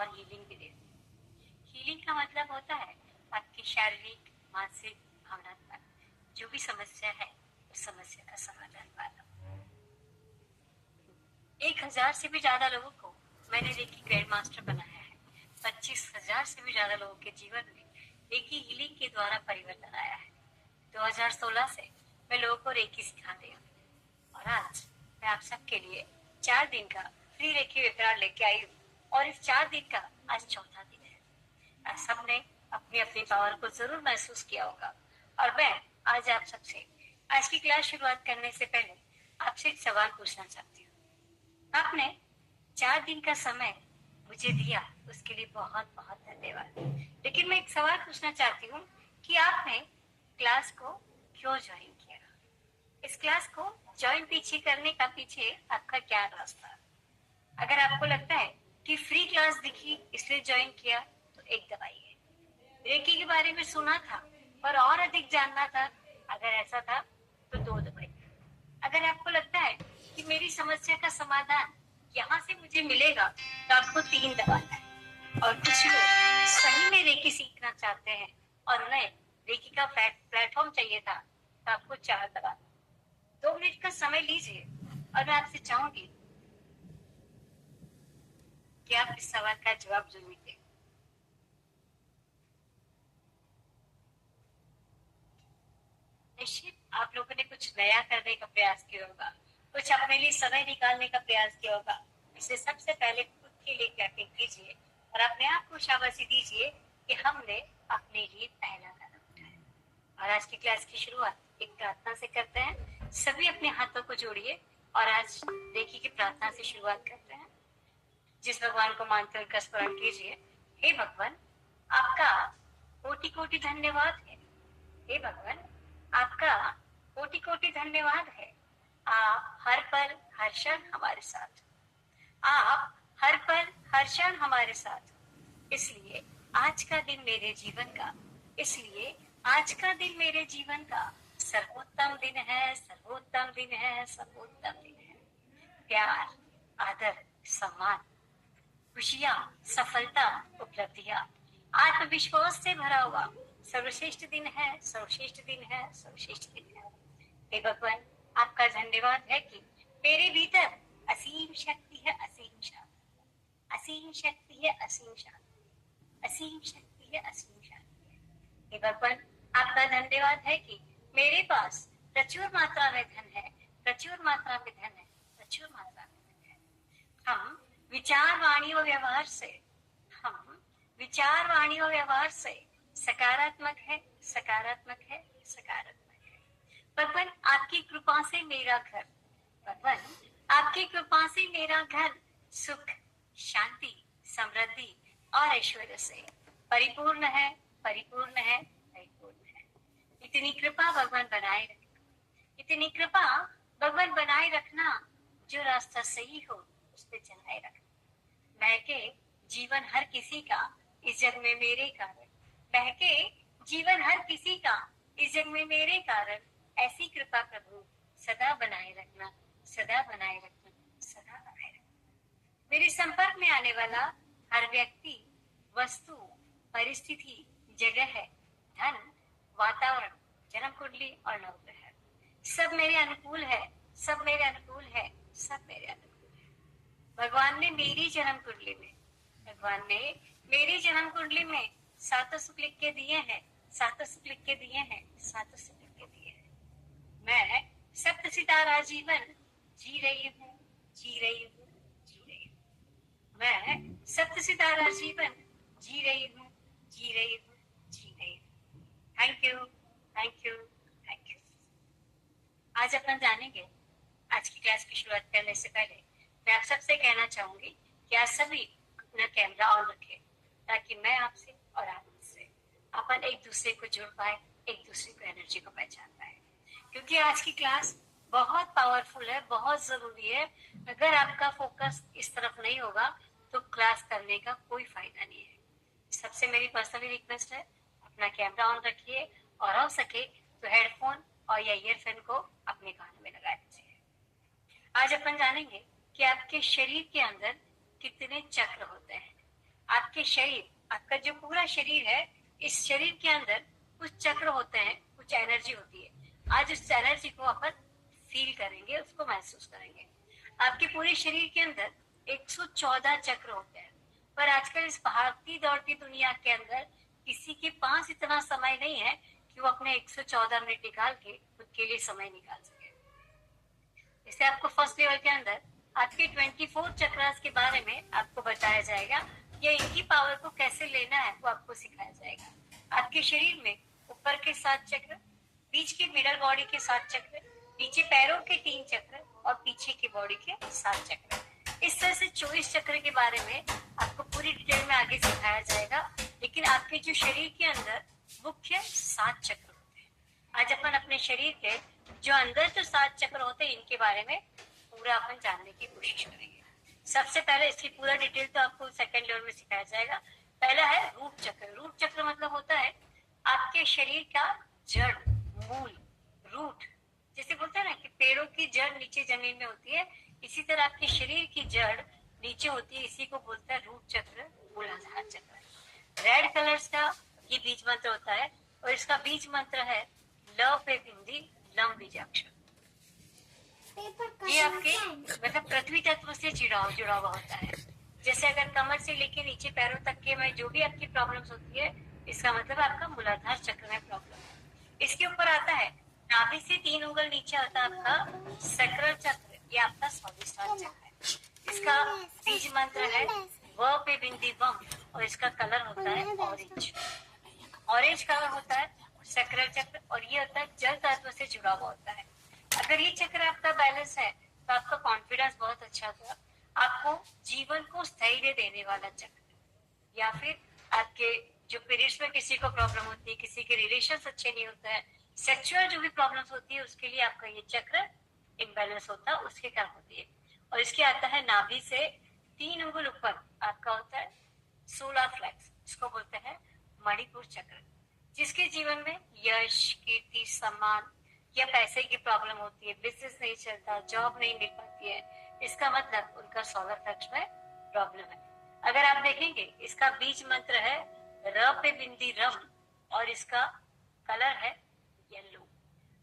और हीलिंग भी देती हूँ। हीलिंग का मतलब होता है आपकी शारीरिक, मानसिक, भावनात्मक जो भी समस्या है उस समस्या का समाधान पाना। 1000 से भी ज्यादा लोगों को मैंने रेकी ग्रैंड मास्टर बनाया है। 25,000 से भी ज्यादा लोगों के जीवन में रेकी हीलिंग के द्वारा परिवर्तन आया है। 2016 से मैं लोगों को रेकी सिखा रही हूँ और आज मैं आप सबके लिए 4 दिन का फ्री रेकी वेबिनार लेके आई हूँ और इस 4 दिन का आज चौथा दिन है। आप सबने अपनी अपनी पावर को जरूर महसूस किया होगा और मैं आज आप सबसे आज की क्लास शुरुआत करने से पहले आपसे एक सवाल पूछना चाहती हूँ। आपने 4 दिन का समय मुझे दिया उसके लिए बहुत बहुत धन्यवाद। लेकिन मैं एक सवाल पूछना चाहती हूँ कि आपने क्लास को क्यों ज्वाइन किया? इस क्लास को ज्वाइन पीछे करने का पीछे आपका क्या रास्ता? अगर आपको लगता है कि फ्री क्लास दिखी इसलिए ज्वाइन किया तो एक दबाइए। रेकी के बारे में सुना था पर और अधिक जानना था, अगर ऐसा था तो 2 दबाइए। अगर आपको लगता है कि मेरी समस्या का समाधान यहाँ से मुझे मिलेगा तो आपको 3 दबाना है। और कुछ लोग सही में रेकी सीखना चाहते हैं और उन्हें रेकी का प्लेटफॉर्म चाहिए था तो आपको 4 दबाना। 2 मिनट का समय लीजिए और मैं आपसे चाहूंगी कि आप इस सवाल का जवाब जरूर दें। निश्चित आप लोगों ने कुछ नया करने का प्रयास किया होगा, कुछ अपने लिए समय निकालने का प्रयास किया होगा। इसे सबसे पहले खुद के लिए क्लैपिंग कीजिए और अपने आप को शाबाशी दीजिए कि हमने अपने लिए पहला कदम उठाया। और आज की क्लास की शुरुआत एक प्रार्थना से करते हैं। सभी अपने हाथों को जोड़िए और आज रेकी की प्रार्थना से शुरुआत करते हैं। जिस भगवान को मानते हैं उनका स्मरण कीजिए। हे भगवान, आपका कोटि कोटि धन्यवाद है। हे भगवान, आपका कोटि कोटि धन्यवाद है। आप हर पल हर क्षण हमारे साथ, आप हर पल हर क्षण हमारे साथ। इसलिए आज का दिन मेरे जीवन का, इसलिए आज का दिन मेरे जीवन का सर्वोत्तम दिन है, सर्वोत्तम दिन है, सर्वोत्तम दिन है। प्यार, आदर, सम्मान, खुशियां, सफलता, उपलब्धियां, आत्मविश्वास से भरा हुआ सर्वश्रेष्ठ दिन है, सर्वश्रेष्ठ दिन है, सर्वश्रेष्ठ दिन है। हे भगवान, आपका धन्यवाद है कि मेरे भीतर असीम शक्ति है, असीम शांति, असीम शक्ति है, असीम शांति, असीम शक्ति है, असीम शांति है। हे भगवान, आपका धन्यवाद है कि मेरे पास प्रचुर मात्रा में धन है, प्रचुर मात्रा में धन है, प्रचुर मात्रा में धन है। हम विचार, वाणी और व्यवहार से, हम विचार, वाणी और व्यवहार से सकारात्मक है, सकारात्मक है, सकारात्मक है। भगवान, आपकी कृपा से मेरा घर, भगवान, आपकी कृपा से मेरा घर सुख, शांति, समृद्धि और ऐश्वर्य से परिपूर्ण है, परिपूर्ण है, परिपूर्ण है। इतनी कृपा भगवान बनाए रखना, इतनी कृपा भगवान बनाए रखना। जो रास्ता सही हो उस पे चलाए रखना। महके जीवन हर किसी का इस जग में मेरे कारण, महके जीवन हर किसी का इस जग में मेरे कारण। ऐसी कृपा प्रभु सदा बनाए रखना, सदा बनाए रखना, सदा बनाए रखना। मेरे संपर्क में आने वाला हर व्यक्ति, वस्तु, परिस्थिति, जगह है, धन, वातावरण, जन्म कुंडली और नवग्रह सब मेरे अनुकूल है, सब मेरे अनुकूल है, सब मेरे अनुकूल है। भगवान ने मेरी जन्म कुंडली में, भगवान ने मेरी जन्म कुंडली में 7 सुख लिख के दिए हैं, 7 सुख लिख के दिए हैं, 7 सुख लिख के दिए हैं। मैं सप्त सितारा जीवन जी रही हूँ, जी रही हूँ, जी रही हूँ। मैं सप्त सितारा जीवन जी रही हूँ, जी रही हूँ, जी रही हूँ। Thank you, thank you, thank you. आज अपन जानेंगे, आज की क्लास की शुरुआत करने से पहले मैं आप सबसे कहना चाहूंगी कि आप सभी अपना कैमरा ऑन रखें ताकि मैं आपसे और आप मुझसे अपन एक दूसरे को जुड़ पाए, एक दूसरे को एनर्जी को पहचान पाए। क्योंकि आज की क्लास बहुत पावरफुल है, बहुत जरूरी है। अगर आपका फोकस इस तरफ नहीं होगा तो क्लास करने का कोई फायदा नहीं है। सबसे मेरी पर्सनली रिक्वेस्ट है, अपना कैमरा ऑन रखिए और हो सके तो हेडफोन और या ईयरफोन को अपने कानों में लगा दीजिए। आज अपन जानेंगे कि आपके शरीर के अंदर कितने चक्र होते हैं, आपके शरीर, आपका जो पूरा शरीर है, इस शरीर के अंदर कुछ चक्र होते हैं, कुछ एनर्जी होती है। आज उस एनर्जी को अपन फील करेंगे, उसको महसूस करेंगे। आपके पूरे शरीर के अंदर 114 चक्र होते हैं, पर आजकल इस भागती दौड़ती दुनिया के अंदर किसी के पास इतना समय नहीं है कि वो अपने 114 मिनट निकाल के खुद के लिए समय निकाल सके। इससे आपको फर्स्ट लेवल के अंदर आपके 24 चक्रास के बारे में आपको बताया जाएगा, या इनकी पावर को कैसे लेना है वो आपको सिखाया जाएगा। आपके शरीर में ऊपर के 7 चक्र, बीच के मिडल बॉडी के 7 चक्र, नीचे पैरों के 3 चक्र और पीछे की बॉडी के 7 चक्र। इस तरह से 24 चक्र के बारे में आपको पूरी डिटेल में आगे सिखाया जाएगा। लेकिन आपके जो शरीर के अंदर मुख्य 7 चक्र होते हैं। आज अपन अपने शरीर के जो अंदर जो 7 चक्र होते हैं, इनके बारे में पूरा अपन जानने की कोशिश करेंगे। सबसे पहले इसकी पूरा डिटेल तो आपको सेकंड लेवल में सिखाया जाएगा। पहला है रूट चक्र। रूट चक्र मतलब होता है आपके शरीर का जड़, मूल, रूट। जैसे बोलते हैं ना कि पेड़ों की जड़ नीचे जमीन में होती है, इसी तरह आपके शरीर की जड़ नीचे होती है। इसी को बोलते हैं रूट चक्र, मूलाधार चक्र। रेड कलर्स का ये बीज मंत्र होता है और इसका बीज मंत्र है ल पे बिंदी लम बीजाक्षर। ये आपके मतलब पृथ्वी तत्व से जुड़ा हुआ होता है। जैसे अगर कमर से लेके नीचे पैरों तक के में जो भी आपकी प्रॉब्लम्स होती है, इसका मतलब आपका मूलाधार चक्र में प्रॉब्लम है। इसके ऊपर आता है नाभि से 3 उंगल नीचे आता है आपका सक्रल चक्र, ये आपका स्वादिष्टान चक्र है। इसका बीज मंत्र है व पे बिंदी वम और इसका कलर होता है ऑरेंज। ऑरेंज कलर होता है सक्रल चक्र और ये होता है जल तत्व से जुड़ा हुआ होता है। अगर ये चक्र आपका बैलेंस है तो आपका कॉन्फिडेंस बहुत अच्छा होगा, आपको जीवन को स्थैर्य देने वाला चक्र। या फिर आपके जो पीरियड्स में किसी को प्रॉब्लम होती है, किसी के रिलेशंस अच्छे नहीं होता है, सेक्सुअल जो भी प्रॉब्लम्स होती है, उसके लिए आपका ये चक्र इम्बैलेंस होता है, उसके कारण होती है। और इसके आता है नाभि से 3 उंगल ऊपर आपका होता है सोलर फ्लेक्स, इसको बोलते हैं मणिपुर चक्र। जिसके जीवन में यश, कीर्ति, सम्मान या पैसे की प्रॉब्लम होती है, बिजनेस नहीं चलता, जॉब नहीं मिल पाती है, इसका मतलब उनका सोलर फ्लेक्स में प्रॉब्लम है। अगर आप देखेंगे इसका बीज मंत्र है र पे बिंदी रम और इसका कलर है येलो।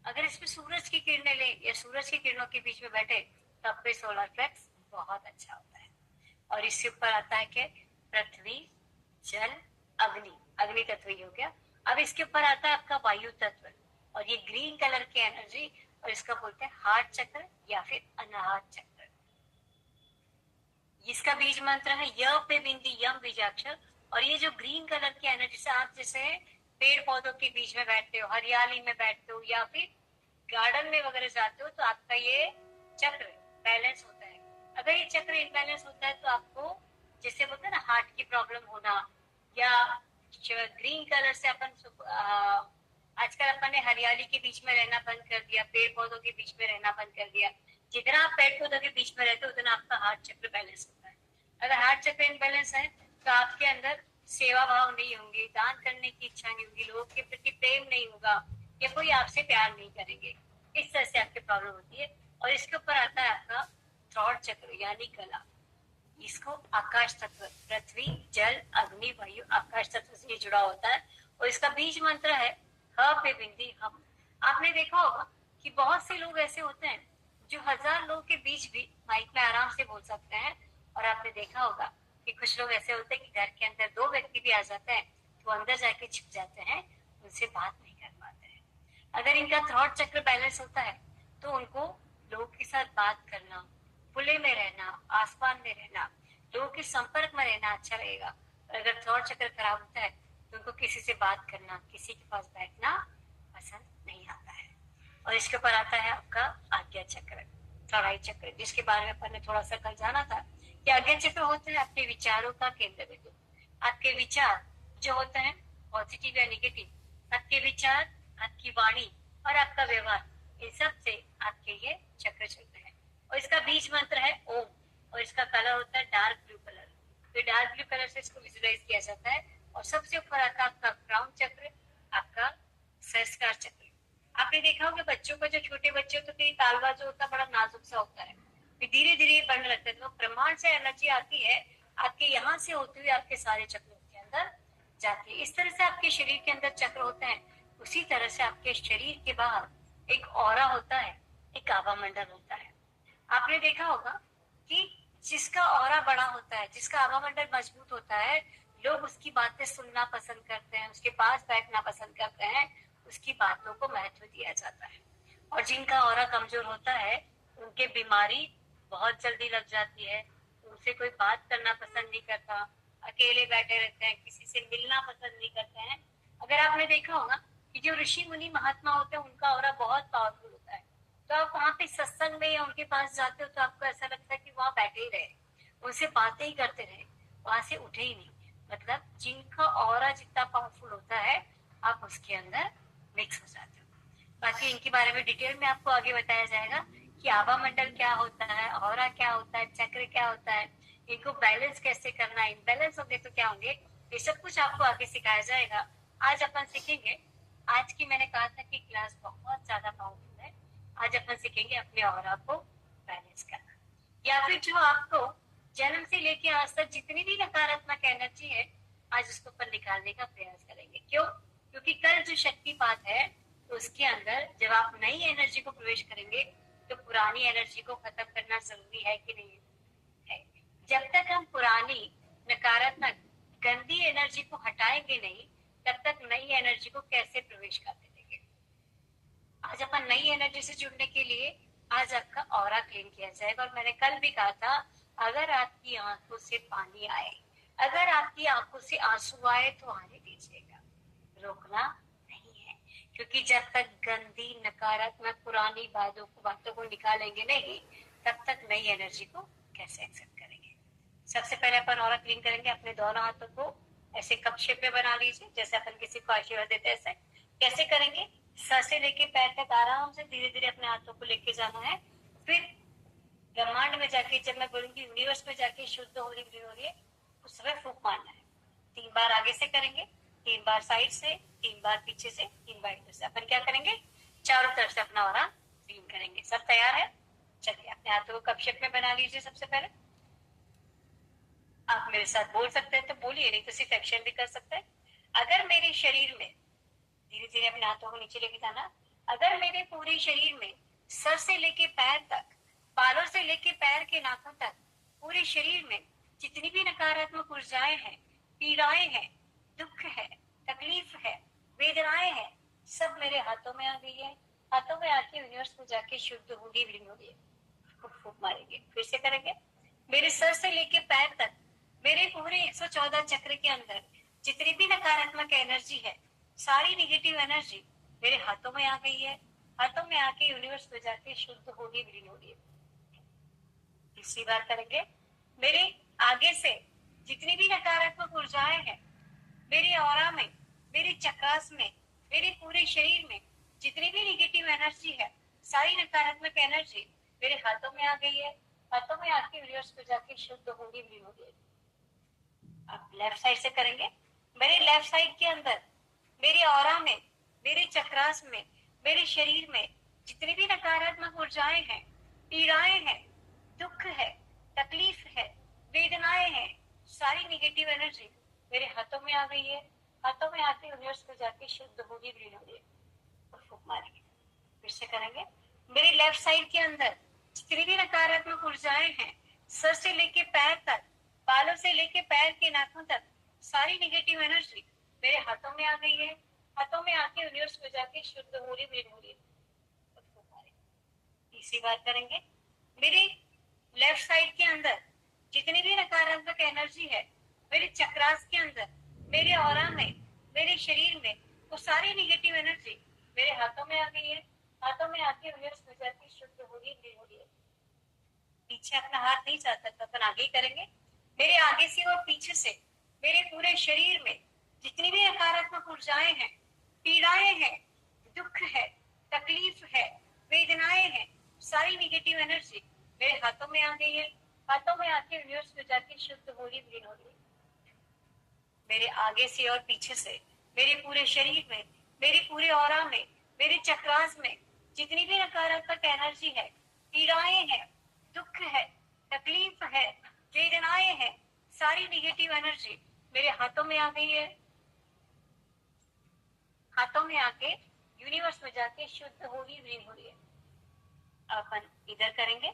अगर इसमें सूरज की किरणें ले या सूरज की किरणों के बीच में बैठे तब पे सोलर फ्लेक्स बहुत अच्छा होता है। और इसके ऊपर आता है कि पृथ्वी, जल, अग्नि, अग्नि तत्व हो गया। अब इसके ऊपर आता है आपका वायु तत्व और ये ग्रीन कलर की एनर्जी, और इसका बोलते हैं हार्ट चक्र या फिर अनाहत चक्र। इसका बीज मंत्र है य पे बिंदी यम बीजाक्षर। और ये जो ग्रीन कलर की एनर्जी से आप जैसे पेड़ पौधों के बीच में बैठते हो, हरियाली में बैठते हो या फिर गार्डन में वगैरह जाते हो, तो आपका ये चक्र बैलेंस होता है। अगर ये चक्र इनबैलेंस होता है तो आपको जैसे बोलते हैं ना हार्ट की प्रॉब्लम होना, या ग्रीन कलर से अपन आजकल अपन ने हरियाली के बीच में रहना बंद कर दिया, पेड़ पौधों के बीच में रहना बंद कर दिया। जितना आप पेड़ पौधों के बीच में रहते हो उतना आपका हार्ट चक्र बैलेंस होता है। अगर हार्ट चक्र इनबैलेंस है तो आपके अंदर सेवा भाव नहीं होंगे, दान करने की इच्छा नहीं होगी, लोगों के प्रति प्रेम नहीं होगा, या कोई आपसे प्यार नहीं करेंगे। इस तरह से आपकी प्रॉब्लम होती है। और इसके ऊपर आता है आपका थ्रॉट चक्र यानी गला। इसको आकाश तत्व, पृथ्वी, जल, अग्नि, वायु, आकाश तत्व से जुड़ा होता है। और इसका बीज मंत्र है ह पे बिंदी हम। आपने देखा होगा कि बहुत से लोग ऐसे होते हैं जो 1000 लोगों के बीच भी माइक में आराम से बोल सकते हैं। और आपने देखा होगा कि कुछ लोग ऐसे होते हैं कि घर के अंदर 2 व्यक्ति भी आ जाते हैं तो अंदर जाके छिप जाते हैं, उनसे बात नहीं कर पाते हैं। अगर इनका थ्रॉट चक्र बैलेंस होता है तो उनको लोगों के साथ बात करना, खुले में रहना, आसमान में रहना, लोगों के संपर्क में रहना अच्छा लगेगा। अगर थ्रॉट चक्र खराब होता है तो उनको किसी से बात करना, किसी के पास बैठना पसंद नहीं आता है। और इसके ऊपर आता है आपका आज्ञा चक्र, चौड़ाई चक्र, जिसके बारे में अपन ने थोड़ा सा कल जाना था कि आज्ञा चक्र होते हैं आपके विचारों का केंद्र बिंदु। आपके विचार जो होते हैं पॉजिटिव या नेगेटिव, आपके विचार, आपकी वाणी और आपका व्यवहार, इन सब से आपके ये चक्र चलते हैं। और इसका बीज मंत्र है ओम और इसका कलर होता है डार्क ब्लू कलर। तो डार्क ब्लू कलर से इसको विजुलाइज किया जाता है। और सबसे ऊपर आता है आपका क्राउन चक्र, आपका सहस्त्रार चक्र। आपने देखा होगा बच्चों का, जो छोटे बच्चे होते हैं तालवा जो होता है बड़ा नाजुक सा होता है, फिर धीरे धीरे बढ़ने लगता है। तो ब्रह्मांड से एनर्जी आती है आपके यहाँ से होते हुए आपके सारे चक्रों के अंदर जाती है। इस तरह से आपके शरीर के अंदर चक्र होते हैं, उसी तरह से आपके शरीर के बाहर एक ऑरा होता है, एक आभा मंडल होता है। आपने देखा होगा कि जिसका ऑरा बड़ा होता है, जिसका आभा मंडल मजबूत होता है, लोग उसकी बातें सुनना पसंद करते हैं, उसके पास बैठना पसंद करते हैं, उसकी बातों को महत्व दिया जाता है। और जिनका ऑरा कमजोर होता है, उनके बीमारी बहुत जल्दी लग जाती है, उनसे कोई बात करना पसंद नहीं करता, अकेले बैठे रहते हैं, किसी से मिलना पसंद नहीं करते हैं। अगर आपने देखा होगा कि जो ऋषि मुनि महात्मा होते हैं, उनका ऑरा बहुत पावरफुल होता है, तो आप वहाँ पे सत्संग में या उनके पास जाते हो तो आपको ऐसा लगता है कि वहाँ बैठे ही रहे, उनसे बातें ही करते रहे, वहां से उठे ही नहीं। मतलब जिनका ऑरा जितना पावरफुल होता है, आप उसके अंदर मिक्स हो जाते हो। बाकी इनके बारे में डिटेल में आपको आगे बताया जाएगा कि आभा मंडल क्या होता है, ऑरा क्या होता है, चक्र क्या होता है, इनको बैलेंस कैसे करना है, इनबैलेंस होंगे तो क्या होंगे, ये सब कुछ आपको आगे सिखाया जाएगा। आज अपन सीखेंगे, आज की मैंने कहा था कि क्लास बहुत ज्यादा पावरफुल है, आज अपन सीखेंगे अपने ऑरा को बैलेंस करना, या फिर जो आपको जन्म से लेके आज तक जितनी भी नकारात्मक एनर्जी है, आज उसको अपन निकालने का प्रयास करेंगे। क्यों? क्योंकि कल जो शक्तिपात है, उसके अंदर जब आप नई एनर्जी को प्रवेश करेंगे, तो पुरानी एनर्जी को खत्म करना जरूरी है कि नहीं है? जब तक हम पुरानी नकारात्मक गंदी एनर्जी को हटाएंगे नहीं, तब तक नई एनर्जी को कैसे प्रवेश करने देंगे। आज अपन नई एनर्जी से जुड़ने के लिए आज आपका ऑरा क्लीन किया जाएगा। और मैंने कल भी कहा था, अगर आपकी आंखों से पानी आए, अगर आपकी आंखों से आंसू आए, तो आने दीजिएगा, रोकना नहीं है। क्योंकि जब तक गंदी नकारात्मक पुरानी बातों को निकालेंगे नहीं, तब तक नई एनर्जी को कैसे एक्सेप्ट करेंगे। सबसे पहले अपन ऑरा क्लीन करेंगे। अपने दोनों हाथों को ऐसे कप शेप में बना लीजिए, जैसे अपन किसी को आशीर्वाद देते हैं ऐसे। कैसे करेंगे? सर से लेके पैर तक आराम से धीरे धीरे अपने हाथों को लेके जाना है। फिर ब्रह्मांड में जाके, जब मैं बोलूंगी यूनिवर्स में जाके शुद्ध हो रही है, उस समय फूंक मारना है। 3 बार आगे से करेंगे, 3 बार साइड से, 3 बार पीछे से, 3 बार इधर से। अपन क्या करेंगे? चारों तरफ से अपना ऑरा क्लीन करेंगे। सब तैयार है? चलिए अपने हाथों को कप शेप में बना लीजिए। सबसे पहले आप मेरे साथ बोल सकते हैं तो बोलिए, नहीं तो सिर्फ एक्शन भी कर सकते हैं। अगर मेरे शरीर में, धीरे धीरे अपने हाथों को नीचे लेके जाना, अगर मेरे पूरे शरीर में सर से लेके पैर तक, बालों से लेके पैर के नाखून तक, पूरे शरीर में जितनी भी नकारात्मक ऊर्जाएं हैं, पीड़ाएं हैं, दुख है, तकलीफ है, वेदनाएं हैं, सब मेरे हाथों में आ गई है। हाथों में आके यूनिवर्स में जाके शुद्ध होगी, विलीन होगी। फूंक मारेंगे। फिर से करेंगे। मेरे सर से लेके पैर तक, मेरे पूरे 114 चक्र के अंदर जितनी भी नकारात्मक एनर्जी है, सारी नेगेटिव एनर्जी मेरे हाथों में आ गई है। हाथों में आके यूनिवर्स में जाके शुद्ध होगी, विलीन होगी। तीसरी बार करेंगे। मेरे आगे से जितनी भी नकारात्मक ऊर्जाएं हैं, मेरे ऑरा में, मेरे चक्रास में, मेरे पूरे शरीर में जितनी भी नेगेटिव एनर्जी है, सारी नकारात्मक एनर्जी मेरे हाथों में आ गई है। हाथों में आके यूनिवर्स में जाके शुद्ध होगी, विलीन होगी। अब लेफ्ट साइड से करेंगे। मेरे लेफ्ट साइड के अंदर, मेरे ऑरा में, मेरे चक्रास में, मेरे शरीर में जितनी भी नकारात्मक ऊर्जाएं हैं, पीड़ाएं हैं, दुख है, तकलीफ है, वेदनाएं हैं, सारी नेगेटिव एनर्जी मेरे हाथों में आ गई है। हाथों में आके यूनिवर्स में जाके शुद्ध होगी, विलीन होगी। फूंक मारेंगे। फिर से करेंगे। मेरे लेफ्ट साइड के अंदर जितनी भी नकारात्मक ऊर्जाएं हैं, सर से लेके पैर तक, बालों से लेके पैर के नाखून तक, सारी नेगेटिव एनर्जी मेरे हाथों में आ गई है। हाथों में आके यूनिवर्स में जाके शुद्ध हो रही, विलीन हो रही। तीसरी बार करेंगे। मेरे लेफ्ट साइड के अंदर जितनी भी नकारात्मक एनर्जी है, मेरे चक्रास के अंदर, मेरे ऑरा में, मेरे शरीर में, वो सारी नेगेटिव एनर्जी मेरे हाथों में आ गई है। हाथों में आके यूनिवर्स में जाके शुद्ध हो रही, विलीन हो रही। पीछे अपना हाथ नहीं जाता तो अपन आगे करेंगे। मेरे आगे से और पीछे से, मेरे पूरे शरीर में जितनी भी नकारात्मक ऊर्जाएं हैं, पीड़ाएं हैं, दुख है, तकलीफ है, वेदनाएं हैं, सारी नेगेटिव एनर्जी मेरे हाथों में आ गई है। हाथों में आके यूनिवर्स में जाके शुद्ध हो रही, विलीन हो रही। मेरे आगे से और पीछे से, मेरे पूरे शरीर में, मेरे पूरे ऑरा में, मेरे चक्रास में जितनी भी नकारात्मक एनर्जी है, पीड़ाएं हैं, दुख है, तकलीफ है, वेदनाएं हैं, सारी निगेटिव एनर्जी मेरे हाथों में आ गई है। हाथों में आके यूनिवर्स में जाके शुद्ध होगी, विलीन हो रही है। अपन इधर करेंगे,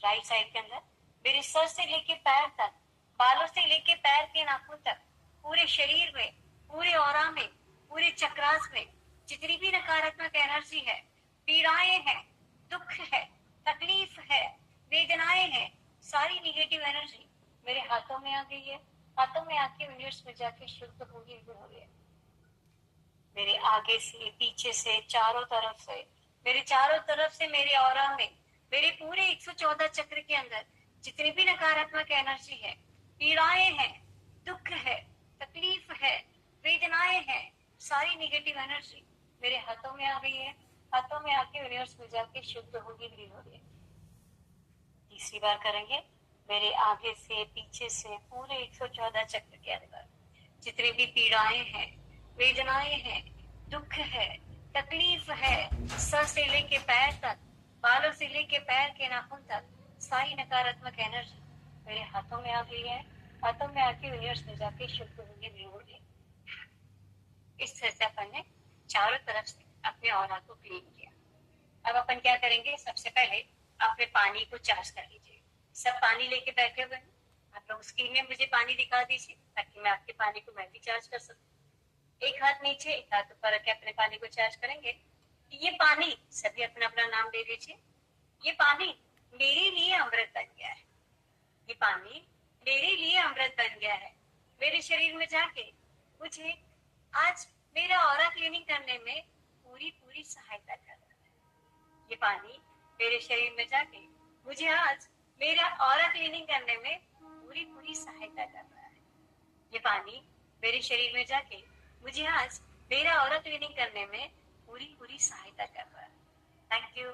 राइट साइड के अंदर। मेरे सर से लेके पैर तक, बालों से लेके पैर के नाखून तक, पूरे शरीर में, पूरे ऑरा में, पूरे चक्रास में जितनी भी नकारात्मक एनर्जी है, पीड़ाएं हैं, दुख है, तकलीफ है, वेदनाएं हैं, सारी निगेटिव एनर्जी मेरे हाथों में आ गई है। हाथों में आके यूनिवर्स में जाके शुद्ध होगी, विलीन हो रही है। मेरे आगे से, पीछे से, चारों तरफ से, मेरे चारों तरफ से, मेरे ऑरा में, मेरे पूरे 114 चक्र के अंदर जितनी भी नकारात्मक एनर्जी है, पीड़ाएं हैं, दुख है, तकलीफ है, वेदनाएं हैं, सारी निगेटिव एनर्जी मेरे हाथों में आ गई है। हाथों में आके यूनिवर्स में जाके शुद्ध होगी, विलीन हो रही है। तीसरी बार करेंगे। मेरे आगे से, पीछे से, पूरे 114 चक्र के अंदर जितनी भी पीड़ाएं हैं, वेदनाएं हैं, दुख है, तकलीफ है, सर से लेके पैर तक, बालों से लेके पैर के नाखून तक, सारी नकारात्मक एनर्जी मेरे हाथों में आ गई है। हाथों में आके यूनिवर्स में जाके शुद्ध होगी, विलीन हो रही है। इस तरह से अपन ने चारों तरफ से अपने ऑरा को क्लीन किया। अब अपन क्या करेंगे, सबसे पहले अपने पानी को चार्ज कर लीजिए। सब पानी लेके बैठे हुए हैं, आप लोग स्क्रीन में मुझे पानी दिखा दीजिए ताकि मैं आपके पानी को मैं भी चार्ज कर सकूं। एक हाथ नीचे, एक हाथ ऊपर रख के अपने पानी को चार्ज करेंगे। ये पानी, सभी अपना अपना नाम दे दीजिए। ये पानी मेरे लिए अमृत बन गया है। ये पानी मेरे लिए अमृत बन गया है। मेरे शरीर में जाके मुझे आज मेरा ऑरा क्लीनिंग करने में पूरी पूरी सहायता कर रहा है। ये पानी मेरे शरीर में जाके मुझे आज मेरा ऑरा क्लीनिंग करने में पूरी पूरी सहायता कर रहा है। ये पानी मेरे शरीर में जाके मुझे आज मेरा ऑरा क्लीनिंग करने में पूरी पूरी सहायता कर रहा है। Thank you,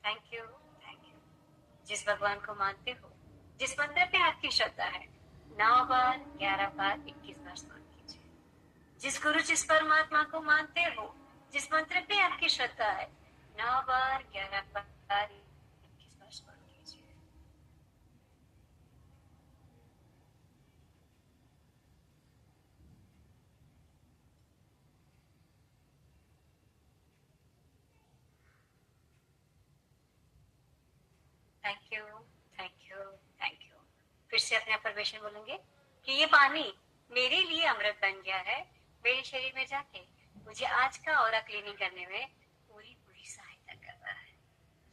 thank you, thank you. जिस भगवान को मानते हो, जिस मंत्र पे आपकी श्रद्धा है, 9 बार, 11 बार, 21 बार स्मरण कीजिए। जिस गुरु, जिस परमात्मा को मानते हो, जिस मंत्र पे आपकी श्रद्धा है, 9 बार, 11 बार, 21 बार स्मरण कीजिए। Thank you, thank you, thank you. फिर से अपने अफर्मेशन बोलेंगे कि ये पानी मेरे लिए अमृत बन गया है। मेरे शरीर में जाके मुझे आज का ऑरा क्लीनिंग करने में पूरी पूरी सहायता कर रहा है।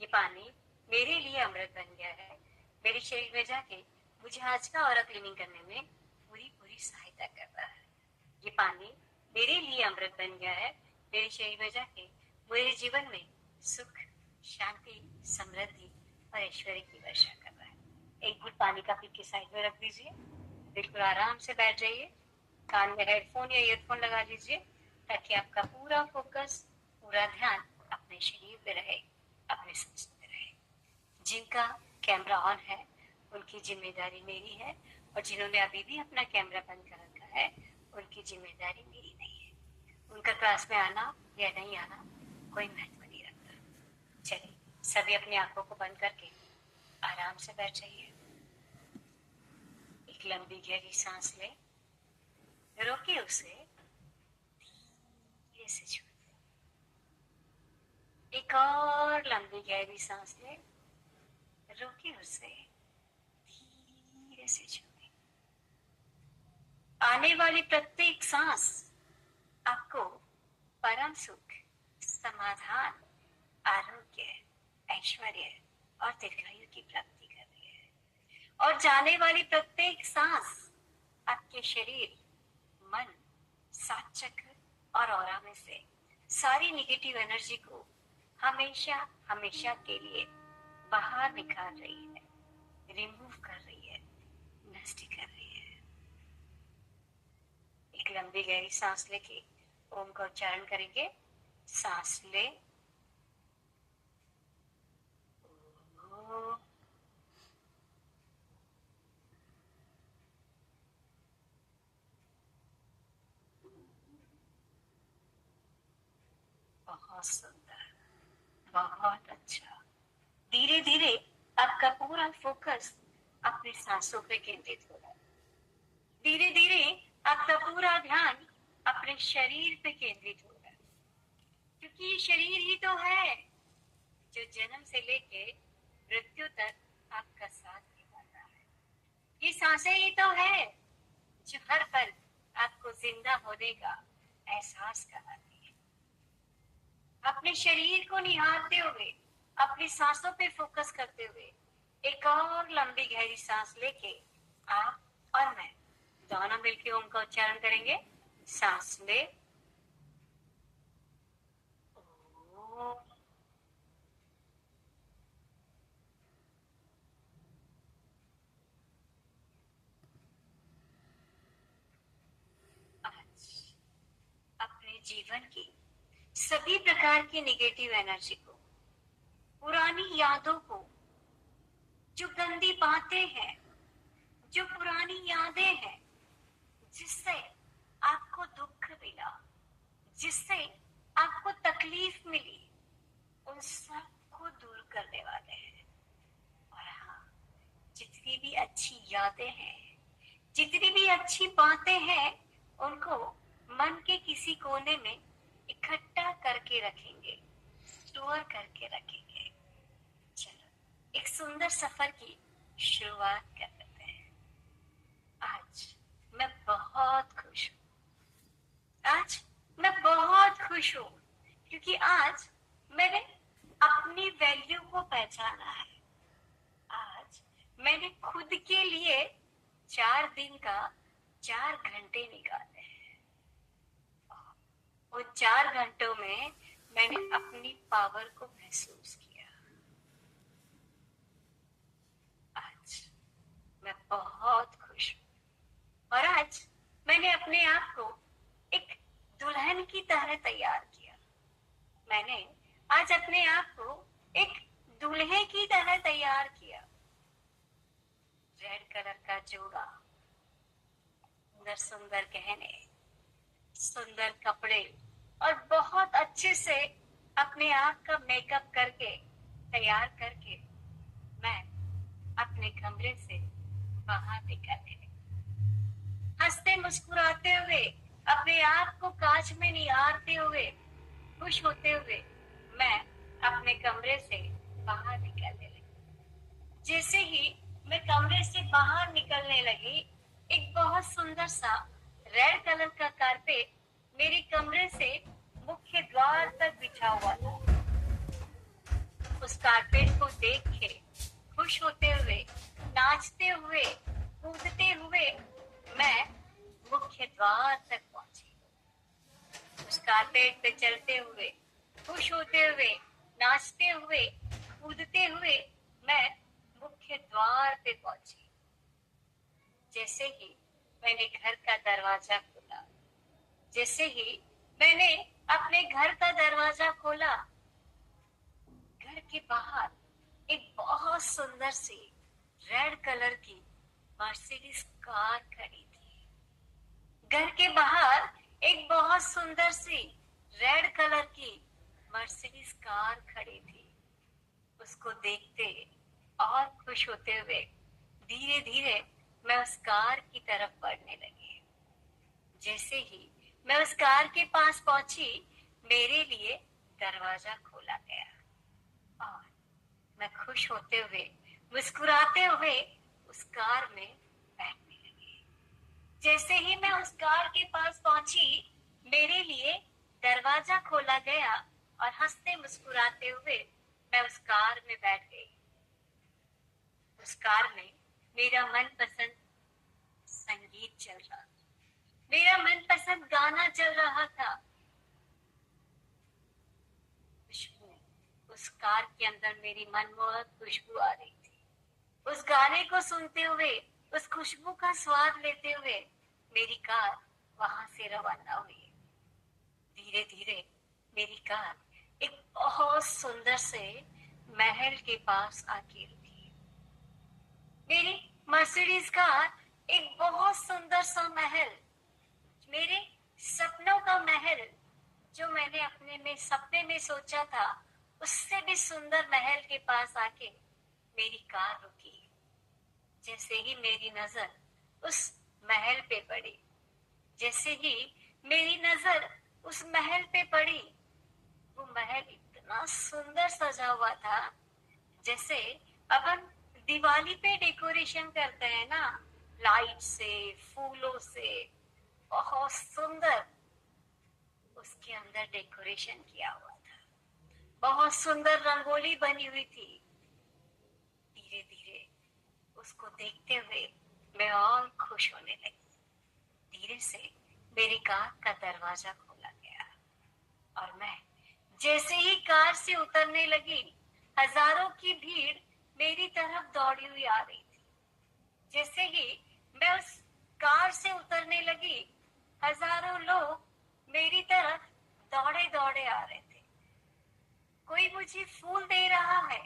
ये पानी मेरे लिए अमृत बन गया है। मेरे शरीर में जाके मुझे आज का ऑरा क्लीनिंग करने में पूरी पूरी सहायता कर रहा है। ये पानी मेरे लिए अमृत बन गया है। मेरे शरीर में जाके मेरे जीवन में सुख, शांति, समृद्धि और ऐश्वर्य की वर्षा कर रहा है। एक घूंट पानी का पी के साइड में रख दीजिए। बिल्कुल आराम से बैठ जाइए। कान में हेडफोन या ईयरफोन लगा लीजिए ताकि आपका पूरा फोकस, पूरा ध्यान अपने शरीर पे रहे, अपने सांस पे रहे। जिनका कैमरा ऑन है उनकी जिम्मेदारी मेरी है, और जिन्होंने अभी भी अपना कैमरा बंद कर रखा है उनकी जिम्मेदारी मेरी नहीं है। उनका क्लास में आना या नहीं आना कोई महत्व नहीं रखता। चलिए, सभी अपनी आंखों को बंद करके आराम से बैठ जाइए। एक लंबी गहरी सांस ले, रोकिए उसे, धीरे से छोड़। एक और लंबी गहरी सांस ले, रोकिए उसे, धीरे से छोड़े। आने वाली प्रत्येक सांस आपको परम सुख, समाधान, आरोग्य, ऐश्वर्य और दीर्घायु की प्राप्ति कर रही है। और जाने वाली प्रत्येक सांस आपके शरीर, मन, सात चक्र और ऑरा में से सारी निगेटिव एनर्जी को हमेशा हमेशा के लिए बाहर निकाल रही है, रिमूव कर रही है, नष्ट कर रही है। एक लंबी गहरी सांस लेके ओम का उच्चारण करेंगे। सांस ले, बहुत सुंदर, बहुत अच्छा। धीरे धीरे आपका पूरा फोकस अपनी सांसों पे केंद्रित हो रहा है। धीरे धीरे आपका पूरा ध्यान अपने शरीर पे केंद्रित होगा, क्योंकि ये शरीर ही तो है जो जन्म से लेके मृत्यु तक आपका साथ निभाता है। ये सांसें ही तो है जो हर पल आपको जिंदा होने का एहसास कराती है। अपने शरीर को निहारते हुए, अपनी सांसों पे फोकस करते हुए एक और लंबी गहरी सांस लेके आप और मैं दोनों मिलके ओम का उच्चारण करेंगे। सांस ले, आज अपने जीवन की सभी प्रकार की नेगेटिव एनर्जी को, पुरानी यादों को, जो गंदी बातें हैं, जो पुरानी यादें हैं जिससे आपको दुख मिला, जिससे आपको तकलीफ मिली, उन सबको दूर करने वाले हैं। और हाँ, जितनी भी अच्छी यादें हैं, जितनी भी अच्छी बातें हैं, उनको मन के किसी कोने में इकट्ठा करके रखेंगे, स्टोर करके रखेंगे। चलो एक सुंदर सफर की शुरुआत कर लेते हैं। आज मैं बहुत खुश हूँ, आज मैं बहुत खुश हूँ, क्योंकि आज मैंने अपनी वैल्यू को पहचाना है। आज मैंने खुद के लिए 4 दिन का 4 घंटे निकाले हैं। उन 4 घंटों में मैंने अपनी पावर को महसूस किया। आज मैं बहुत खुश हूँ और आज मैंने अपने आप को एक दुल्हन की तरह तैयार किया। मैंने आज अपने आप को एक दूल्हे की तरह तैयार किया। रेड कलर का जोड़ा, सुंदर सुंदर गहने, सुंदर कपड़े और बहुत अच्छे से अपने आप का मेकअप करके तैयार करके मैं अपने कमरे से बाहर निकलने लगी। हंसते मुस्कुराते हुए, अपने आप को कांच में निहारते हुए, खुश होते हुए मैं अपने कमरे से बाहर निकलने लगी। जैसे ही मैं कमरे से बाहर निकलने लगी, एक बहुत सुंदर सा रेड कलर का कारपेट मेरे कमरे से मुख्य द्वार तक बिछा हुआ था। उस कारपेट को देख के खुश होते हुए, नाचते हुए, कूदते हुए मैं मुख्य द्वार तक पहुंची। उस कारपेट पे चलते हुए, खुश होते हुए, नाचते हुए, कूदते हुए मैं मुख्य द्वार पे पहुंची। जैसे ही मैंने घर का दरवाजा खोला, जैसे ही मैंने अपने घर का दरवाजा खोला, घर के बाहर एक बहुत सुंदर सी रेड कलर की मर्सिडीज कार खड़ी थी। घर के बाहर एक बहुत सुंदर सी रेड कलर की मर्सिडीज कार खड़ी थी। उसको देखते और खुश होते हुए धीरे धीरे मैं उस कार की तरफ बढ़ने लगी। जैसे ही मैं उस कार के पास पहुंची, मेरे लिए दरवाजा खोला गया और मैं खुश होते हुए, मुस्कुराते हुए उस कार में बैठने लगी। जैसे ही मैं उस कार के पास पहुंची, मेरे लिए दरवाजा खोला गया और हंसते मुस्कुराते हुए मैं उस कार में बैठ गई। उस कार में मेरा मनपसंद संगीत चल रहा था, मेरा मनपसंद गाना चल रहा था। खुशबू, उस कार के अंदर मेरी मनमोहक खुशबू आ रही थी। उस गाने को सुनते हुए, उस खुशबू का स्वाद लेते हुए मेरी कार वहां से रवाना हुई। धीरे धीरे मेरी कार एक बहुत सुंदर से महल के पास आके रुकी। मेरी मर्सिडीज कार एक बहुत सुंदर सा महल, मेरे सपनों का महल, जो मैंने अपने में सपने में सोचा था, उससे भी सुंदर महल के पास आके मेरी कार रुकी। जैसे ही मेरी नजर उस महल पे पड़ी। जैसे ही मेरी नजर उस महल पे पड़ी, वो महल इतना सुंदर सजा हुआ था, जैसे अपन दिवाली पे डेकोरेशन करते हैं ना, लाइट से, फूलों से, बहुत सुंदर उसके अंदर डेकोरेशन किया हुआ था। बहुत सुंदर रंगोली बनी हुई थी। धीरे धीरे उसको देखते हुए मैं और खुश होने लगी। धीरे से मेरी कार का दरवाजा खोला गया और मैं जैसे ही कार से उतरने लगी, हजारों की भीड़ मेरी तरफ दौड़ी हुई आ रही थी। जैसे ही मैं उस कार से उतरने लगी, हजारों लोग मेरी तरफ दौड़े दौड़े आ रहे थे। कोई मुझे फूल दे रहा है,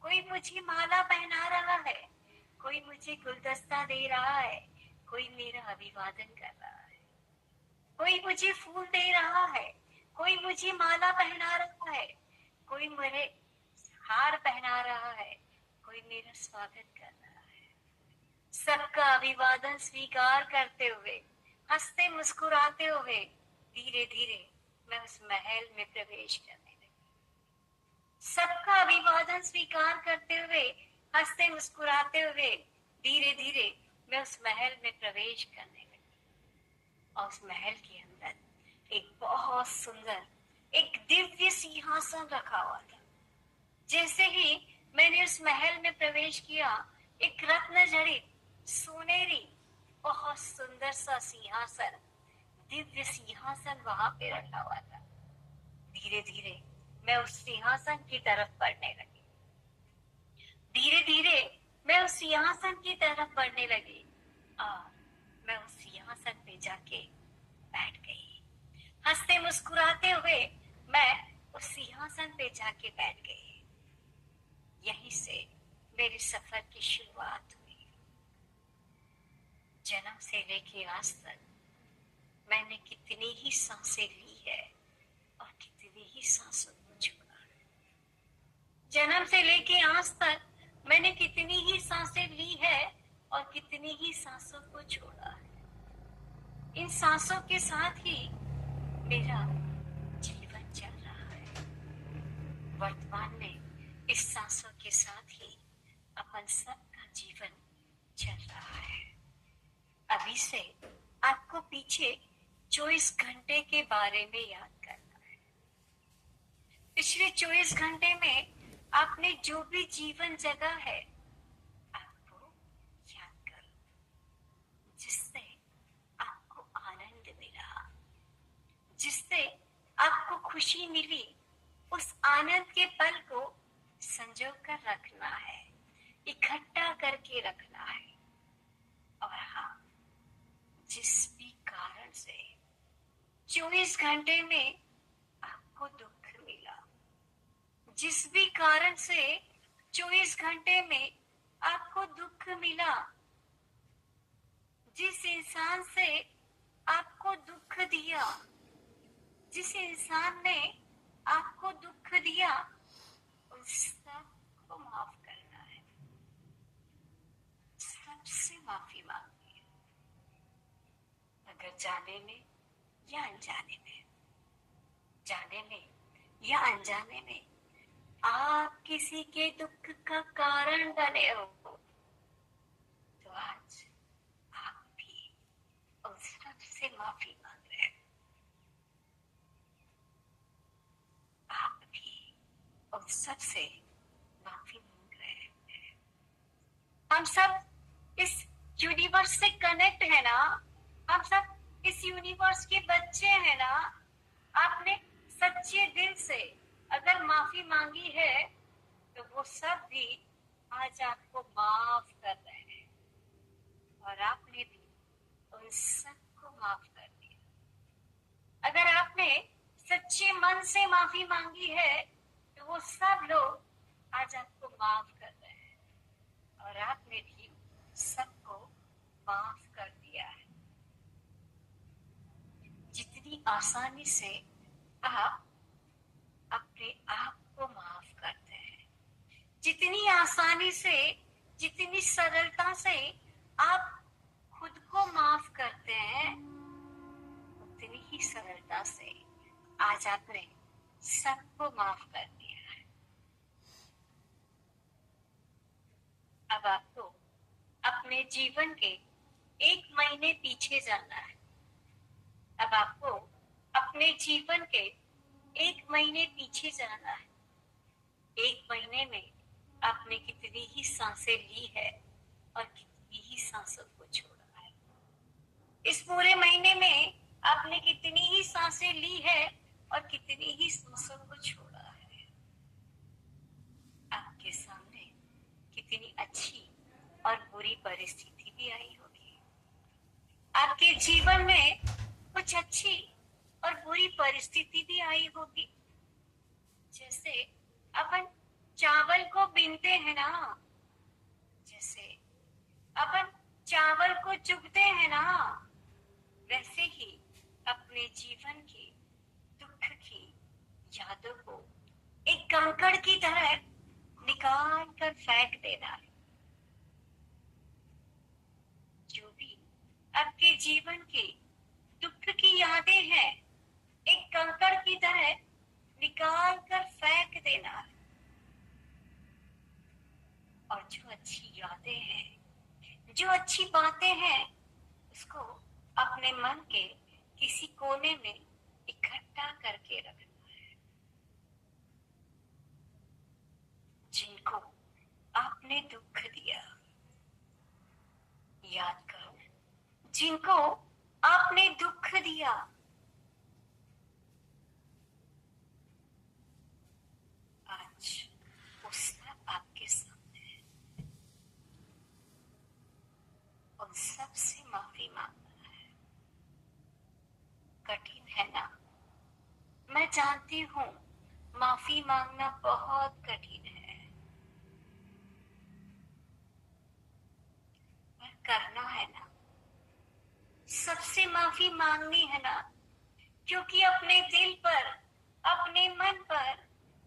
कोई मुझे माला पहना रहा है, कोई मुझे गुलदस्ता दे रहा है, कोई मेरा अभिवादन कर रहा है, कोई मुझे फूल दे रहा है, कोई मुझे माला पहना रहा है, कोई मेरे हार पहना रहा है, कोई मेरा स्वागत कर रहा है। सबका अभिवादन स्वीकार करते हुए, हंसते मुस्कुराते हुए धीरे धीरे मैं उस महल में प्रवेश करने लगी। सबका अभिवादन स्वीकार करते हुए, हंसते मुस्कुराते हुए धीरे धीरे मैं उस महल में प्रवेश करने लगी। और उस महल के अंदर एक बहुत सुंदर, एक दिव्य सिंहासन रखा हुआ था। जैसे ही मैंने उस महल में प्रवेश किया, एक रत्न जड़ित सुनहरी बहुत सुंदर सा सिंहासन, दिव्य सिंहासन वहां पे रखा हुआ था। धीरे धीरे मैं उस सिंहासन की तरफ बढ़ने लगी। धीरे धीरे मैं उस सिंहासन की तरफ बढ़ने लगी और मैं उस सिंहासन पे जाके बैठ गई। हंसते मुस्कुराते हुए मैं उस सिंहासन पे जाके बैठ गई। यहीं से मेरे सफर की शुरुआत हुई। जन्म से लेके आज तक मैंने कितनी ही सांसें ली है और कितनी ही सांसों को छोड़ा है। जन्म से लेके आज तक मैंने कितनी ही सांसें ली है और कितनी ही सांसों को छोड़ा है। इन सांसों के साथ ही मेरा जीवन चल रहा है। वर्तमान में इस सांसों के साथ ही अपन सबका जीवन चल रहा है। अभी से आपको पीछे 24 घंटे के बारे में याद करना है। पिछले 24 घंटे में आपने जो भी जीवन जगा है, आपको याद करो, जिससे आपको आनंद मिला, जिससे आपको खुशी मिली। उस आनंद के पल को संजो कर रखना है, इकट्ठा करके रखना है। और हाँ, जिस भी कारण से 24 घंटे में आपको दुख मिला, जिस भी कारण से 24 घंटे में आपको दुख मिला, जिस इंसान से आपको दुख दिया, जिस इंसान ने आपको दुख दिया, उस सबको माफ करना है, सबसे माफी मांगनी है। अगर जाने में या अनजाने में, जाने में या अनजाने में आप किसी के दुख का कारण बने हो, तो आज आप भी उन सबसे माफी मांग रहे हैं। आप भी उन सबसे माफी मांग रहे हैं। हम सब इस यूनिवर्स से कनेक्ट है ना, हम सब इस यूनिवर्स के बच्चे हैं ना। आपने सच्चे दिल से अगर माफी मांगी है, तो वो सब भी आज आपको माफ कर रहे हैं और आपने भी उन सबको माफ कर दिया। अगर आपने सच्चे मन से माफी मांगी है, तो वो सब लोग आज आपको माफ कर रहे हैं और आपने भी सबको माफ कर दिया है। जितनी आसानी से आप अपने आप को माफ करते हैं, जितनी आसानी से, जितनी सरलता से आप खुद को सबको माफ करते हैं उतनी ही सरलता से आज आपने सबको माफ कर दिया है। अब आपको अपने जीवन के 1 महीने पीछे जाना है। अब आपको अपने जीवन के 1 महीने पीछे जाना है। 1 महीने में आपने कितनी ही सांसें ली है और कितनी ही सांसों को छोड़ा है। इस पूरे महीने में आपने कितनी ही सांसें ली है और कितनी ही सांसों को छोड़ा है। आपके सामने कितनी अच्छी और बुरी परिस्थिति भी आई होगी। आपके जीवन में कुछ अच्छी और बुरी परिस्थिति भी आई होगी। जैसे अपन चावल को बीनते हैं ना, जैसे अपन चावल को चुगते हैं ना, वैसे ही अपने जीवन की दुख की यादों को एक कंकड़ की तरह निकाल कर फेंक देना है। जो भी आपके जीवन की दुख की यादें हैं, एक कंकड़ की तरह निकाल कर फेंक देना है। और जो अच्छी यादें हैं, जो अच्छी बातें हैं, उसको अपने मन के किसी कोने में इकट्ठा करके रखना है। जिनको आपने दुख दिया, याद करो, जिनको आपने दुख दिया, आज वो सब आपके सामने है। उन सब से माफी मांगना है। कठिन है ना, मैं जानती हूँ, माफी मांगना बहुत कठिन है, पर करना है ना। सबसे माफी मांगनी है ना, क्योंकि अपने दिल पर, अपने मन पर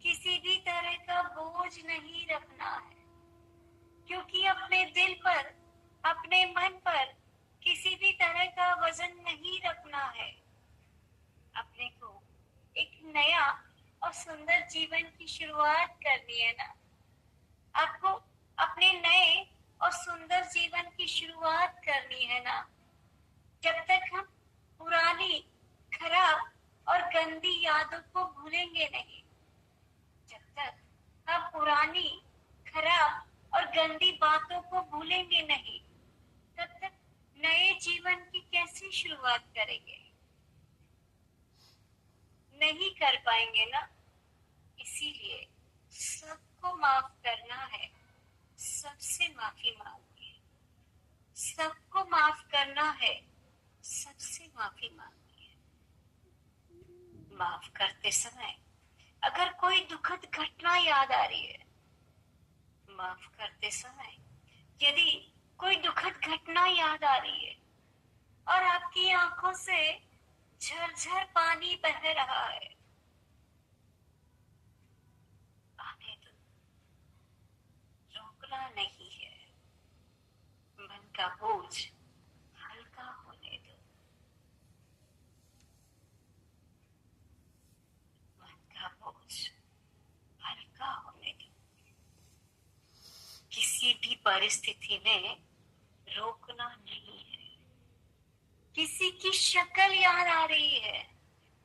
किसी भी तरह का बोझ नहीं रखना है। क्योंकि अपने दिल पर, अपने मन पर किसी भी तरह का वजन नहीं रखना है। अपने को एक नया और सुंदर जीवन की शुरुआत करनी है ना। आपको अपने नए और सुंदर जीवन की शुरुआत करनी है ना। जब तक हम पुरानी, खराब और गंदी यादों को भूलेंगे नहीं, जब तक हम पुरानी, खराब और गंदी बातों को भूलेंगे नहीं, तब तक नए जीवन की कैसी शुरुआत करेंगे? नहीं कर पाएंगे ना। इसीलिए सबको माफ करना है, सबसे माफी मांगनी है। सबको माफ करना है, सबसे माफी मांगनी है। माफ करते समय अगर कोई दुखद घटना याद आ रही है, माफ करते समय यदि कोई दुखद घटना याद आ रही है और आपकी आंखों से झरझर पानी बह रहा है, आने दो, रोकना नहीं है। मन का बोझ हल्का होने दो। मन का बोझ हल्का होने दो। किसी भी परिस्थिति में रोकना नहीं है। किसी की शक्ल याद आ रही है,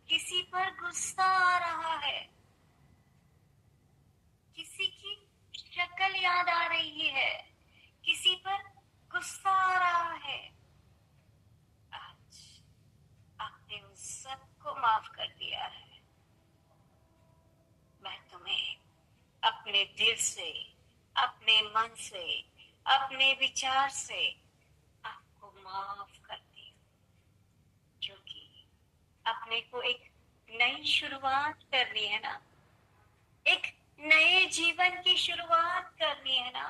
किसी पर गुस्सा आ रहा है, किसी की शक्ल याद आ रही है, किसी पर गुस्सा आ रहा है, आज आपने उन सबको माफ कर दिया है। मैं तुम्हें अपने दिल से, अपने मन से, अपने विचार से आपको माफ करती हूँ, क्योंकि अपने को एक नई शुरुआत करनी है ना। एक नए जीवन की शुरुआत करनी है ना।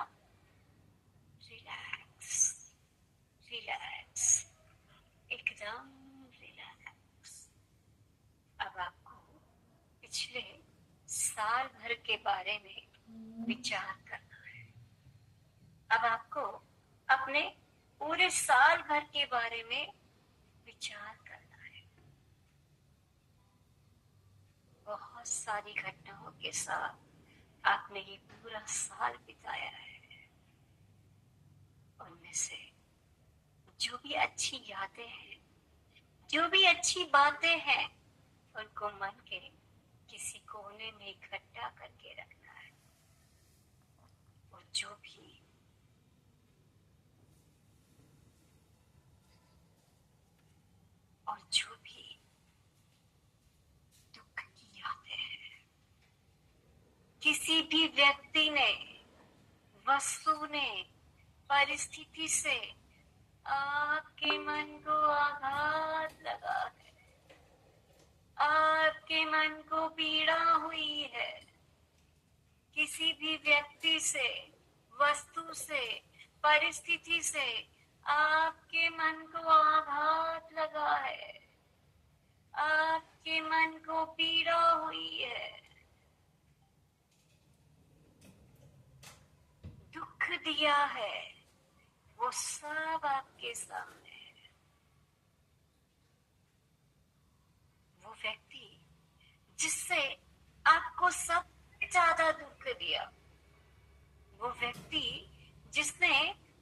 रिलैक्स, रिलैक्स, एकदम रिलैक्स। अब आपको पिछले साल भर के बारे में विचार करना है। अब आपको अपने पूरे साल भर के बारे में विचार करना है। बहुत सारी घटनाओं के साथ आपने ये पूरा साल बिताया है। उनमें से जो भी अच्छी यादें हैं, जो भी अच्छी बातें हैं, उनको मन के किसी कोने में इकट्ठा करके रखना है। और जो भी दुख की यादें हैं, किसी भी व्यक्ति ने, वस्तु ने, परिस्थिति से आपके मन को आघात लगा है, आपके मन को पीड़ा हुई है, किसी भी व्यक्ति से, वस्तु से, परिस्थिति से आपके मन को आघात लगा है, आपके मन को पीड़ा हुई है, दुख दिया है, वो सब आपके सामने है। वो व्यक्ति जिससे आपको सबसे ज्यादा दुख दिया, वो व्यक्ति जिसने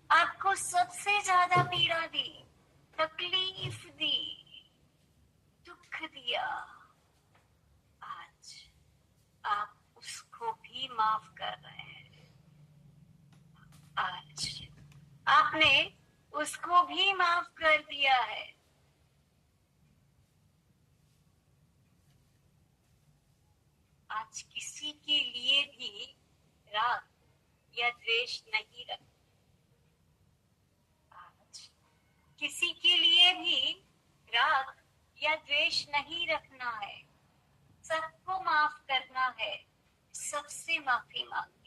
आपको सबसे ज्यादा पीड़ा दी, तकलीफ दी, दुख दिया, आज आप उसको भी माफ कर रहे हैं। आज आपने उसको भी माफ कर दिया है। आज किसी के लिए भी राग या द्वेष नहीं रखना। आज किसी के लिए भी राग या द्वेष नहीं रखना है। सबको माफ करना है, सबसे माफी मांगनी,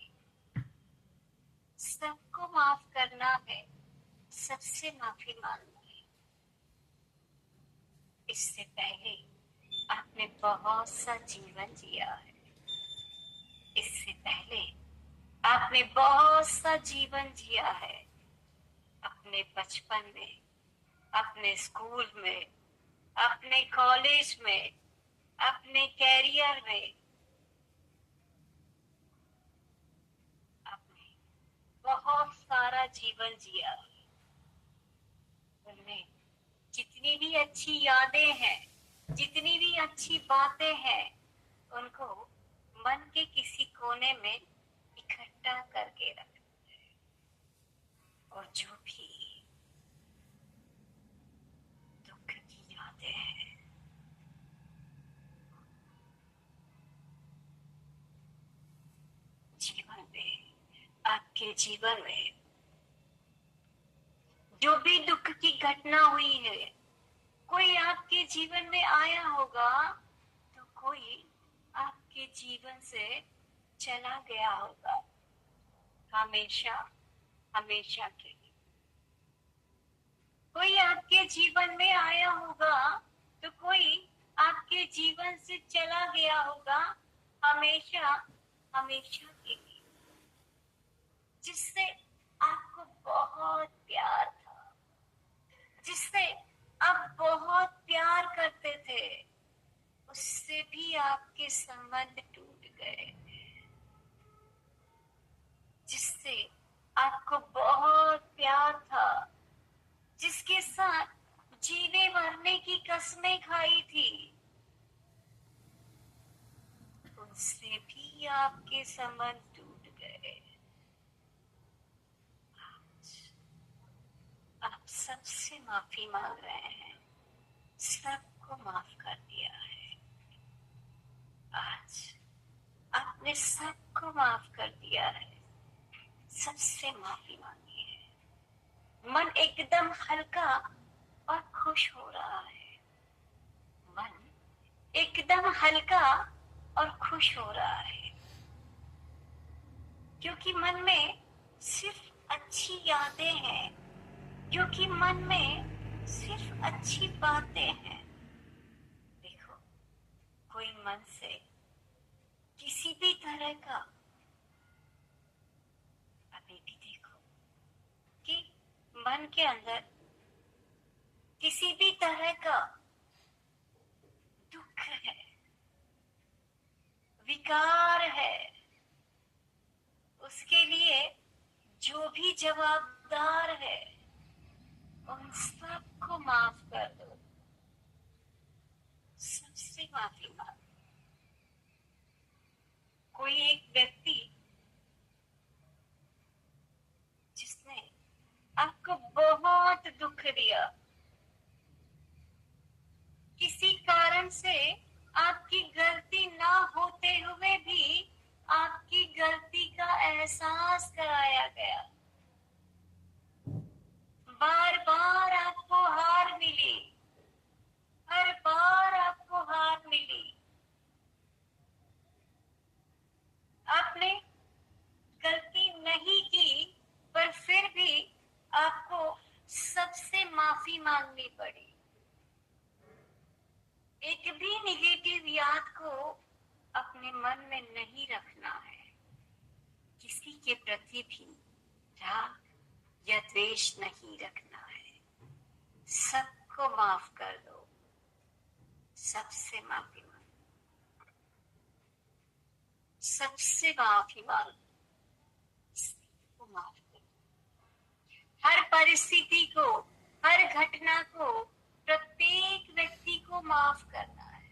सबको माफ करना है, सबसे माफी मांगनी है। इससे पहले आपने बहुत सा जीवन जिया है। इससे पहले आपने बहुत सा जीवन जिया है, अपने बचपन में, अपने स्कूल में, अपने कॉलेज में, अपने कैरियर में। आपने बहुत सारा जीवन जिया। उनमें जितनी भी अच्छी यादें हैं, जितनी भी अच्छी बातें हैं, उनको मन के किसी कोने में इकट्ठा करके रखना है। और जो भी दुख की यादें हैं, जीवन में, आपके जीवन में जो भी दुख की घटना हुई है, कोई आपके जीवन में आया होगा तो कोई आपके जीवन से चला गया होगा, हमेशा हमेशा के लिए। कोई आपके जीवन में आया होगा तो कोई आपके जीवन से चला गया होगा, हमेशा हमेशा के लिए, जिससे आपको बहुत प्यार था, जिससे आप बहुत प्यार करते थे, उससे भी आपके संबंध टूट गए। जिससे आपको बहुत प्यार था, जिसके साथ जीने मरने की कसमें खाई थी, उनसे भी आपके संबंध टूट गए। आप सबसे माफी मांग रहे हैं, सबको माफ कर दिया है। आज आपने सबको माफ कर दिया है, सबसे माफी मांगी है। मन एकदम हल्का और खुश हो रहा है। मन एकदम हल्का और खुश हो रहा है, क्योंकि मन में सिर्फ अच्छी यादें हैं, क्योंकि मन में सिर्फ अच्छी बातें हैं। देखो, कोई मन से किसी भी तरह का, अभी भी देखो कि मन मन के अंदर किसी भी तरह का दुख है, विकार है, उसके लिए जो भी जवाबदार है उन सबको माफ कर दो, सबसे माफी मांगो। कोई एक व्यक्ति जिसने आपको बहुत दुख दिया, किसी कारण से आपकी गलती ना होते हुए भी आपकी गलती का एहसास कराया गया, बार बार आपको हार मिली, हर बार आपको हार मिली, आपने गलती नहीं की पर फिर भी आपको सबसे माफी मांगनी पड़ी। एक भी निगेटिव याद को अपने मन में नहीं रखना है, किसी के प्रति भी राग या द्वेष नहीं रखना है, सबको माफ कर दो, सबसे माफी मांगो, सबसे माफी मांगो, सबको माफ करो। हर परिस्थिति को, हर घटना को, प्रत्येक व्यक्ति को माफ करना है।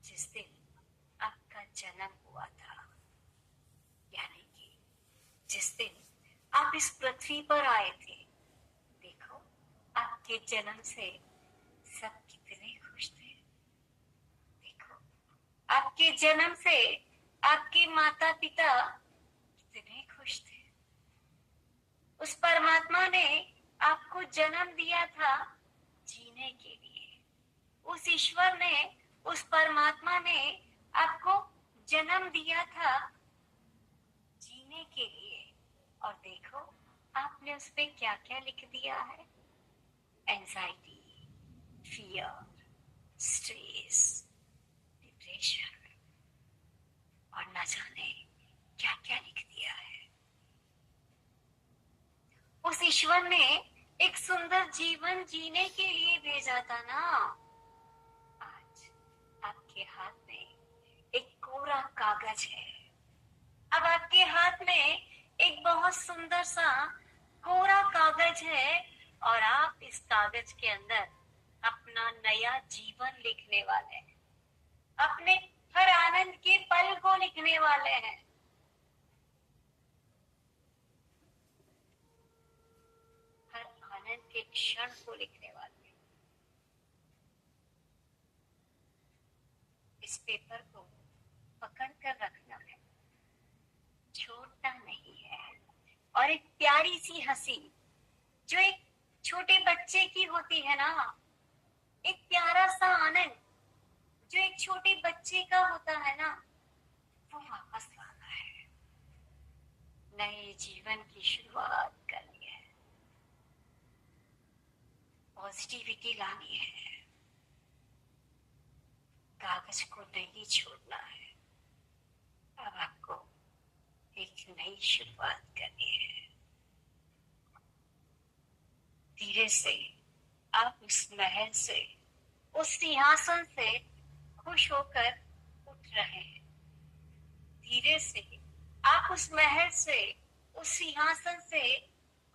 जिस दिन आपका जन्म हुआ था, यानी कि जिस दिन आप इस पृथ्वी पर आए थे, देखो आपके जन्म से सब कितने खुश थे। देखो आपके जन्म से आपके माता पिता कितने खुश थे। उस परमात्मा ने आपको जन्म दिया था जीने के लिए। उस ईश्वर ने, उस परमात्मा ने आपको जन्म दिया था जीने के लिए। और देखो आपने उस पे क्या क्या लिख दिया है, एंजाइटी, फियर, स्ट्रेस, डिप्रेशन और न जाने क्या क्या लिख दिया है। उस ईश्वर ने एक सुंदर जीवन जीने के लिए भेजा था ना। आज आपके हाथ में एक कोरा कागज है। अब आपके हाथ में एक बहुत सुंदर सा कोरा कागज है और आप इस कागज के अंदर अपना नया जीवन लिखने वाले हैं, अपने हर आनंद के पल को लिखने वाले हैं। हर आनंद के क्षण को लिखने वाले हैं। इस पेपर को पकड़ कर रखना है, छोड़ना नहीं है। और एक प्यारी सी हंसी जो एक छोटे बच्चे की होती है ना, एक प्यारा सा आनंद जो एक छोटे बच्चे का होता है ना, वो वापस लाना है। नए जीवन की शुरुआत करनी है, पॉजिटिविटी लानी है, कागज को नहीं छोड़ना है। अब आपको एक नई शुरुआत करनी है। धीरे से आप उस महल से, उस सिंहासन से खुश होकर उठ रहे हैं। धीरे से आप उस महल से, उस सिंहासन से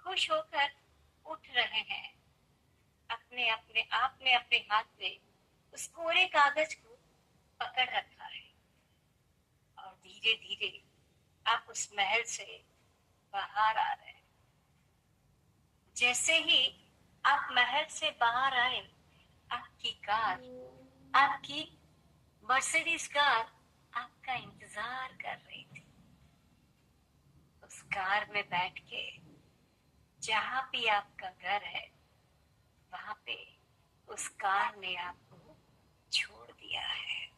खुश होकर उठ रहे हैं। अपने अपने आपने अपने हाथ में उस कोरे कागज को पकड़ रखा है और धीरे धीरे आप उस महल से बाहर आ रहे हैं। जैसे ही आप महल से बाहर आए, आपकी कार, आपकी मर्सिडीज कार आपका इंतजार कर रही थी। उस कार में बैठ के जहां भी आपका घर है, वहां पे उस कार ने आपको छोड़ दिया है।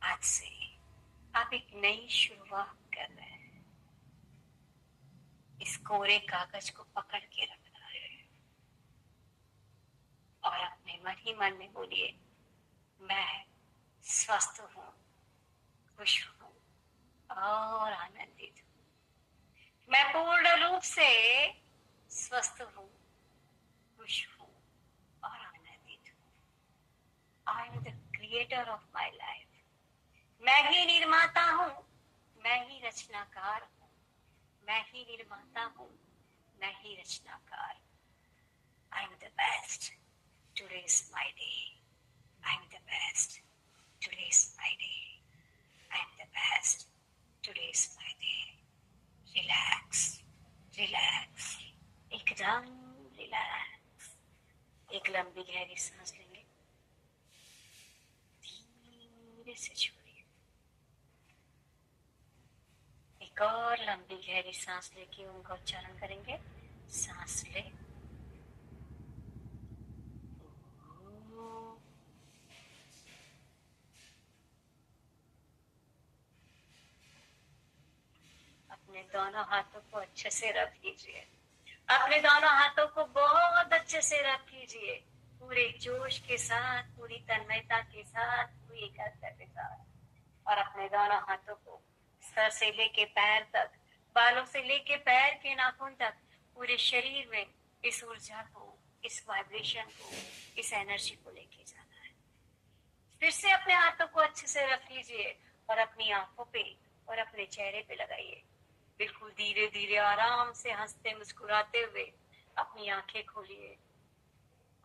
आज से आप एक नई शुरुआत कर रहे हैं। इस कोरे कागज को पकड़ के रखना है और अपने मन ही मन में बोलिए, मैं स्वस्थ हूँ, खुश हूँ और आनंदित हूँ। मैं पूर्ण रूप से स्वस्थ हूँ, खुश हूँ और आनंदित हूँ। I am the creator of my life. मैं ही निर्माता हूँ, मैं ही रचनाकार हूँ, मैं ही निर्माता हूँ, मैं ही रचनाकार। I am the best, today is my day. I am the best, today is my day. I am the best, today is my day. Relax, relax, एकदम रिलैक्स। एक लंबी गहरी सांस लेंगे, धीरे से छोड़िए। एक और लंबी गहरी सांस लेके उनका उच्चारण करेंगे। सांस ले, अपने दोनों हाथों को अच्छे से रख लीजिए। अपने दोनों हाथों को बहुत अच्छे से रख लीजिए, पूरे जोश के साथ, पूरी तन्मयता के साथ, पूरी एकाग्रता के साथ। और अपने दोनों हाथों को सर से लेके पैर तक, बालों से लेके पैर के नाखून तक, पूरे शरीर में इस ऊर्जा को, इस वाइब्रेशन को, इस एनर्जी को लेके जाना है। फिर से अपने हाथों को अच्छे से रख लीजिए और अपनी आंखों पे और अपने चेहरे पे लगाइए। बिल्कुल धीरे धीरे आराम से हंसते मुस्कुराते हुए अपनी आंखें खोलिए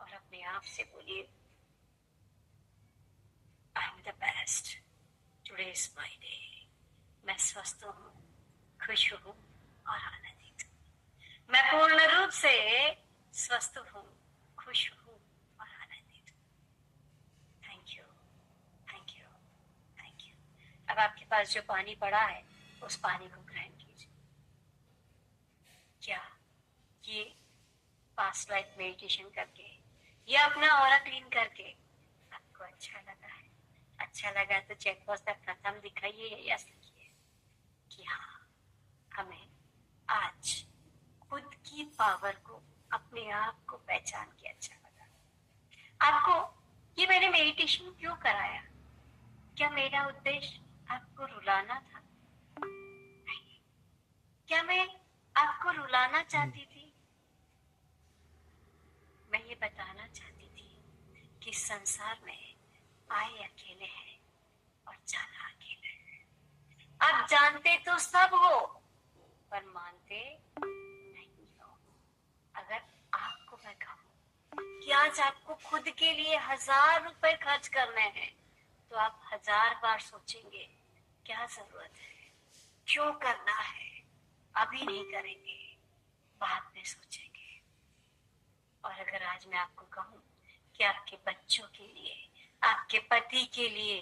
और अपने आप से बोलिए, I am the best, today is my day. मैं स्वस्थ हूँ, खुश हूँ और आनंदित हूँ। मैं पूर्ण रूप से स्वस्थ हूँ, खुश हूँ और आनंदित हूँ। Thank you, thank you, thank you. अब आपके पास जो पानी पड़ा है उस पानी को ग्रहण कीजिए। क्या ये पास्ट लाइफ मेडिटेशन करके या अपना ऑरा क्लीन करके आपको अच्छा लगा है? अच्छा लगा तो चेक बॉक्स पर प्रथम दिखाइए या लिखिए कि हाँ, हमें आज खुद की पावर को, अपने आप को पहचान के अच्छा लगा। आपको ये मैंने मेडिटेशन क्यों कराया? क्या मेरा उद्देश्य आपको रुलाना था? नहीं। क्या मैं आपको रुलाना चाहती थी? मैं ये बताना चाहती थी कि संसार में आए अकेले हैं और जाना अकेले है। आप जानते तो सब हो पर मानते नहीं हो। अगर आपको मैं कहूँ कि आज आपको खुद के लिए 1000 रुपए खर्च करने हैं तो आप 1000 बार सोचेंगे क्या जरूरत है, क्यों करना है। अभी नहीं करेंगे, बाद में सोचेंगे। और अगर आज मैं आपको कहूँ कि आपके बच्चों के लिए, आपके पति के लिए,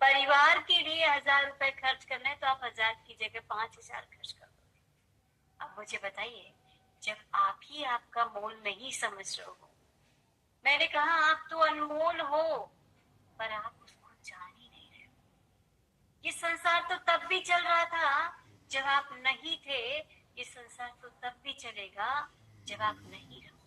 परिवार के लिए 1000 रुपए खर्च करना है तो आप 1000 की जगह 5000 खर्च कर दोगे। अब मुझे बताइए, जब आप ही आपका मोल नहीं समझ रहे हो, मैंने कहा आप तो अनमोल हो पर आप उसको जान ही नहीं रहे हो। ये संसार तो तब भी चल रहा था जब आप नहीं थे, ये संसार तो तब भी चलेगा जब आप नहीं रहो।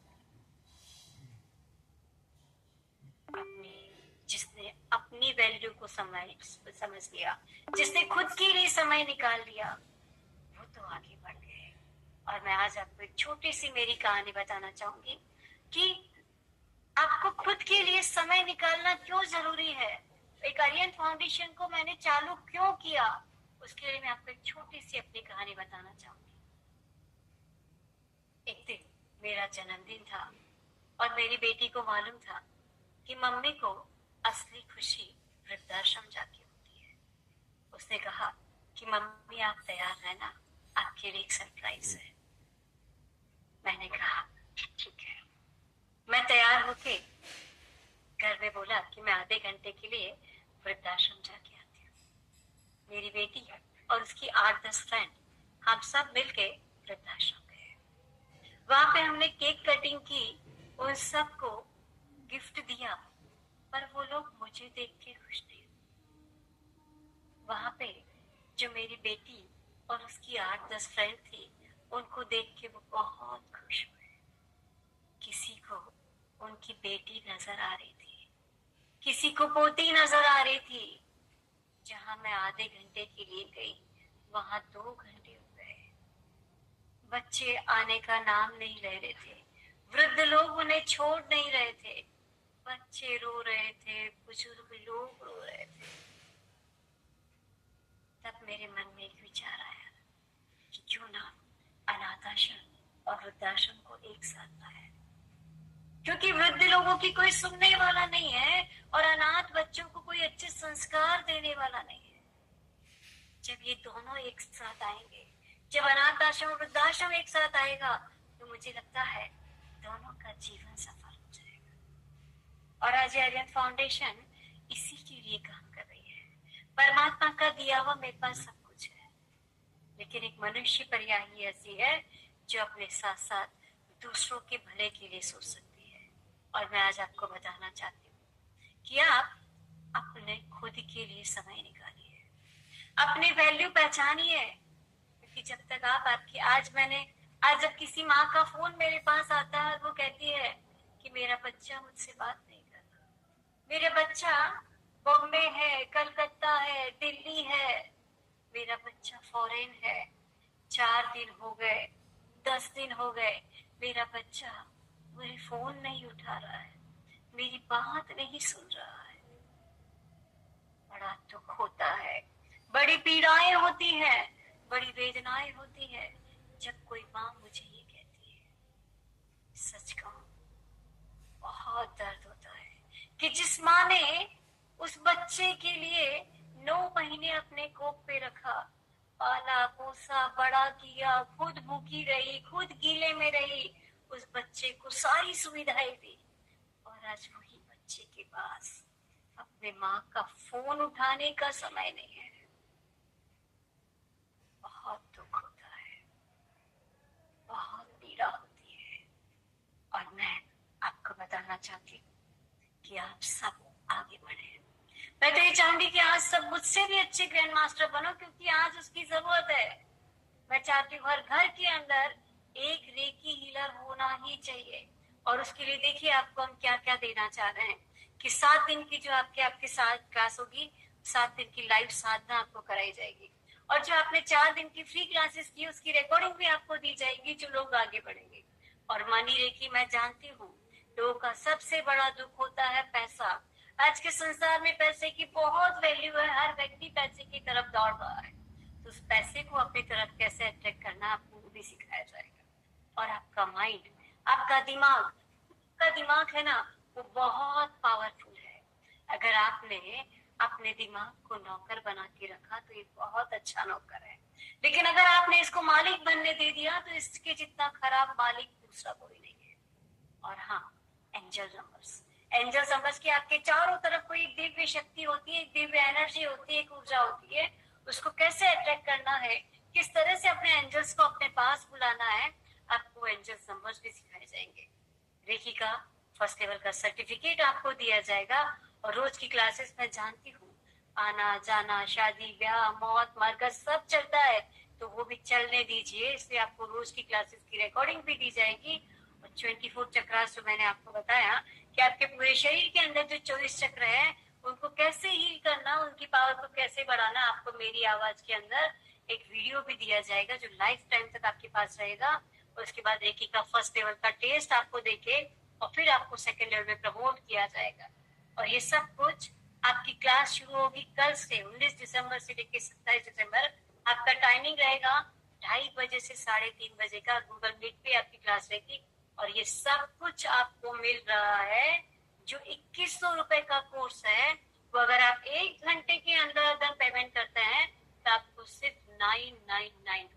जिसने अपनी वैल्यू को समझ लिया, जिसने खुद के लिए समय निकाल लिया, वो तो आगे बढ़ गए। और मैं आज आपको एक छोटी सी मेरी कहानी बताना चाहूंगी कि आपको खुद के लिए समय निकालना क्यों जरूरी है। एक अरिहंत फाउंडेशन को मैंने चालू क्यों किया, उसके लिए मैं आपको एक छोटी सी अपनी कहानी बताना चाहूंगी। एक दिन मेरा जन्मदिन था और मेरी बेटी को मालूम था कि मम्मी को असली खुशी वृद्धाश्रम जाके होती है। उसने कहा कि मम्मी आप तैयार रहना, आपके लिए एक सरप्राइज है। मैंने कहा ठीक है। मैं तैयार होके घर में बोला कि मैं आधे घंटे के लिए वृद्धाश्रम जाके आती हूँ। मेरी बेटी और उसकी 8-10 फ्रेंड, हम सब मिलके वृद्धाश्रम गए। वहां पे हमने केक कटिंग की, उन सबको गिफ्ट दिया, पर वो लोग मुझे देख के खुश नहीं। वहां पे जो मेरी बेटी और उसकी 8-10 फ्रेंड थी, उनको देख के वो बहुत खुश हुए। किसी को उनकी बेटी नजर आ रही थी, किसी को पोती नजर आ रही थी। जहां मैं आधे घंटे के लिए गई, वहां 2 घंटे हो गए। बच्चे आने का नाम नहीं ले रहे थे, वृद्ध लोग उन्हें छोड़ नहीं रहे थे, बच्चे रो रहे थे, बुजुर्ग लोग रो रहे थे। तब मेरे मन में एक विचार आया कि क्यों ना अनाथ आश्रम और वृद्धाश्रम को एक साथ लाया, क्योंकि वृद्ध लोगों की कोई सुनने वाला नहीं है और अनाथ बच्चों को कोई अच्छे संस्कार देने वाला नहीं है। जब ये दोनों एक साथ आएंगे, जब अनाथ आश्रम और वृद्धाश्रम एक साथ आएगा, तो मुझे लगता है दोनों का जीवन सफल हो जाएगा। और आज आर्यन फाउंडेशन इसी के लिए काम कर रही है। परमात्मा का दिया हुआ मेरे पास सब कुछ है, लेकिन एक मनुष्य परिया ही ऐसी है जो अपने साथ साथ दूसरों के भले के लिए सोच सकती है। और मैं आज आपको बताना चाहती हूँ कि आप अपने खुद के लिए समय निकालिए, अपनी वैल्यू पहचानिए। क्योंकि जब तक आप आपकी आज जब किसी माँ का फोन मेरे पास आता है, वो कहती है कि मेरा बच्चा मुझसे बात नहीं कर रहा, मेरा बच्चा बॉम्बे है, कलकत्ता है, दिल्ली है, मेरा बच्चा फॉरेन है, 4 दिन हो गए, 10 दिन हो गए, मेरा बच्चा मेरे फोन नहीं उठा रहा है, मेरी बात नहीं सुन रहा है। बड़ा दुख होता है, बड़ी पीड़ाएं होती हैं, बड़ी वेदनाएं होती है जब कोई माँ मुझे ये कहती है। सच कहूं, बहुत दर्द होता है कि जिस माँ ने उस बच्चे के लिए 9 महीने अपने कोख पे रखा, पाला पोसा, बड़ा किया, खुद भूखी रही, खुद गीले में रही, उस बच्चे को सारी सुविधाएं दी, और आज वही बच्चे के पास अपने माँ का फोन उठाने का समय नहीं है। बहुत दुख होता है, बहुत पीड़ा होती है। और मैं आपको बताना चाहती हूँ कि आप सब आगे बढ़े। मैं तो ये चाहूंगी कि आज सब मुझसे भी अच्छे ग्रैंड मास्टर बनो, क्योंकि आज उसकी जरूरत है। मैं चाहती हूँ हर घर के अंदर एक रेकी हीलर होना ही चाहिए। और उसके लिए देखिए आपको हम क्या क्या देना चाह रहे हैं कि 7 दिन की जो आपके साथ क्लास होगी, 7 दिन की लाइव साधना आपको कराई जाएगी, और जो आपने 4 दिन की फ्री क्लासेस की उसकी रिकॉर्डिंग भी आपको दी जाएगी, जो लोग आगे बढ़ेंगे। और मानी रेकी, मैं जानती हूँ लोगों का सबसे बड़ा दुख होता है पैसा। आज के संसार में पैसे की बहुत वैल्यू है, हर व्यक्ति पैसे की तरफ दौड़ रहा है, तो उस पैसे को अपनी तरफ कैसे अट्रैक्ट करना आपको भी सिखाया जाएगा। और आपका माइंड, आपका दिमाग है ना, वो बहुत पावरफुल है। अगर आपने अपने दिमाग को नौकर बना के रखा तो ये बहुत अच्छा नौकर है, लेकिन अगर आपने इसको मालिक बनने दे दिया तो इसके जितना खराब मालिक दूसरा कोई नहीं है। और हाँ, एंजल नंबर्स की आपके चारों तरफ कोई एक दिव्य शक्ति होती है, एक दिव्य एनर्जी होती है, एक ऊर्जा होती है। उसको कैसे अट्रैक्ट करना है, किस तरह से अपने एंजल्स को अपने पास बुलाना है, आपको एंजल नंबर्स भी सिखाए जाएंगे। रेकी का फर्स्ट लेवल का सर्टिफिकेट आपको दिया जाएगा। और रोज की क्लासेस में जानती हूँ, आना जाना, शादी ब्याह, मौत मरकर सब चलता है, तो वो भी चलने दीजिए। इसलिए आपको रोज की क्लासेस की रिकॉर्डिंग भी दी जाएगी। और 24 चक्रास जो मैंने आपको बताया कि आपके पूरे शरीर के अंदर जो 24 चक्र है, उनको कैसे हील करना, उनकी पावर को कैसे बढ़ाना, आपको मेरी आवाज के अंदर एक वीडियो भी दिया जाएगा जो लाइफ टाइम तक आपके पास रहेगा। और उसके बाद रेकी का फर्स्ट लेवल का टेस्ट आपको देके और फिर आपको सेकंड लेवल में प्रमोट किया जाएगा। और ये सब कुछ आपकी क्लास शुरू होगी कल से 19 दिसंबर से लेकर 27 दिसंबर। आपका टाइमिंग रहेगा 2:30 बजे से 3:30 बजे का। गूगल मीट पे आपकी क्लास रहेगी। और ये सब कुछ आपको मिल रहा है। जो 2100 रुपए का कोर्स है, वो अगर आप 1 घंटे के अंदर अगर पेमेंट करते हैं तो आपको सिर्फ 999,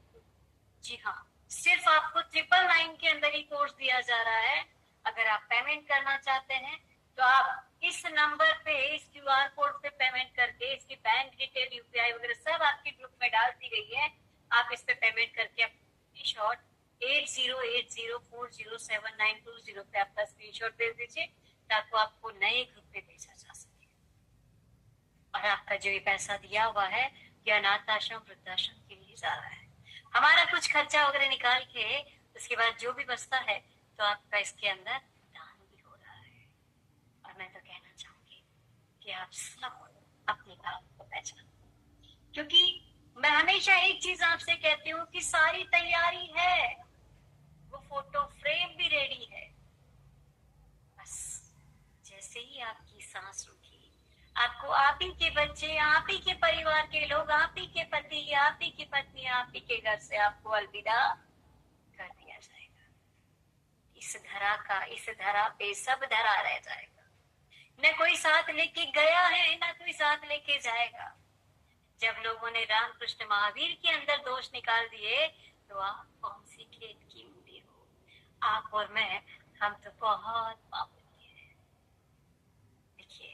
जी हाँ, सिर्फ आपको 999 के अंदर ही कोर्स दिया जा रहा है। अगर आप पेमेंट करना चाहते हैं तो आप इस नंबर पे, इस क्यूआर कोड पे पेमेंट करके, इसकी बैंक डिटेल, यूपीआई वगैरह सब आपके ग्रुप में डाल दी गई है। आप इस पे पेमेंट करके अपनी शॉट 8080407920 पे आपका स्क्रीनशॉट भेज दीजिए, ताकि आपको नए ग्रुप पे भेजा जा सके। और आपका जो ये पैसा दिया हुआ है, ये अनाथ आश्रम वृद्धाश्रम के लिए जा रहा है। हमारा कुछ खर्चा वगैरह निकाल के उसके बाद जो भी बचता है तो आपका इसके अंदर दान भी हो रहा है। और मैं तो कहना चाहूंगी कि आप सब अपनी बात को पहचानो, क्योंकि मैं हमेशा एक चीज आपसे कहती हूँ कि सारी तैयारी है, जैसे ही आपकी सांस रुकी, आपको आप ही के बच्चे, आप ही के परिवार के लोग, आप ही के पति, आप ही की पत्नी, आप ही के घर से आपको अलविदा कर दिया जाएगा। इस धरा पे सब धरा रह जाएगा। न कोई साथ लेके गया है, न कोई साथ लेके जाएगा। जब लोगों ने रामकृष्ण महावीर के अंदर दोष निकाल दिए, तो आप कौन सी खेत की मूली हो? आप और मैं, हम तो बहुत मामूली हैं। देखिए,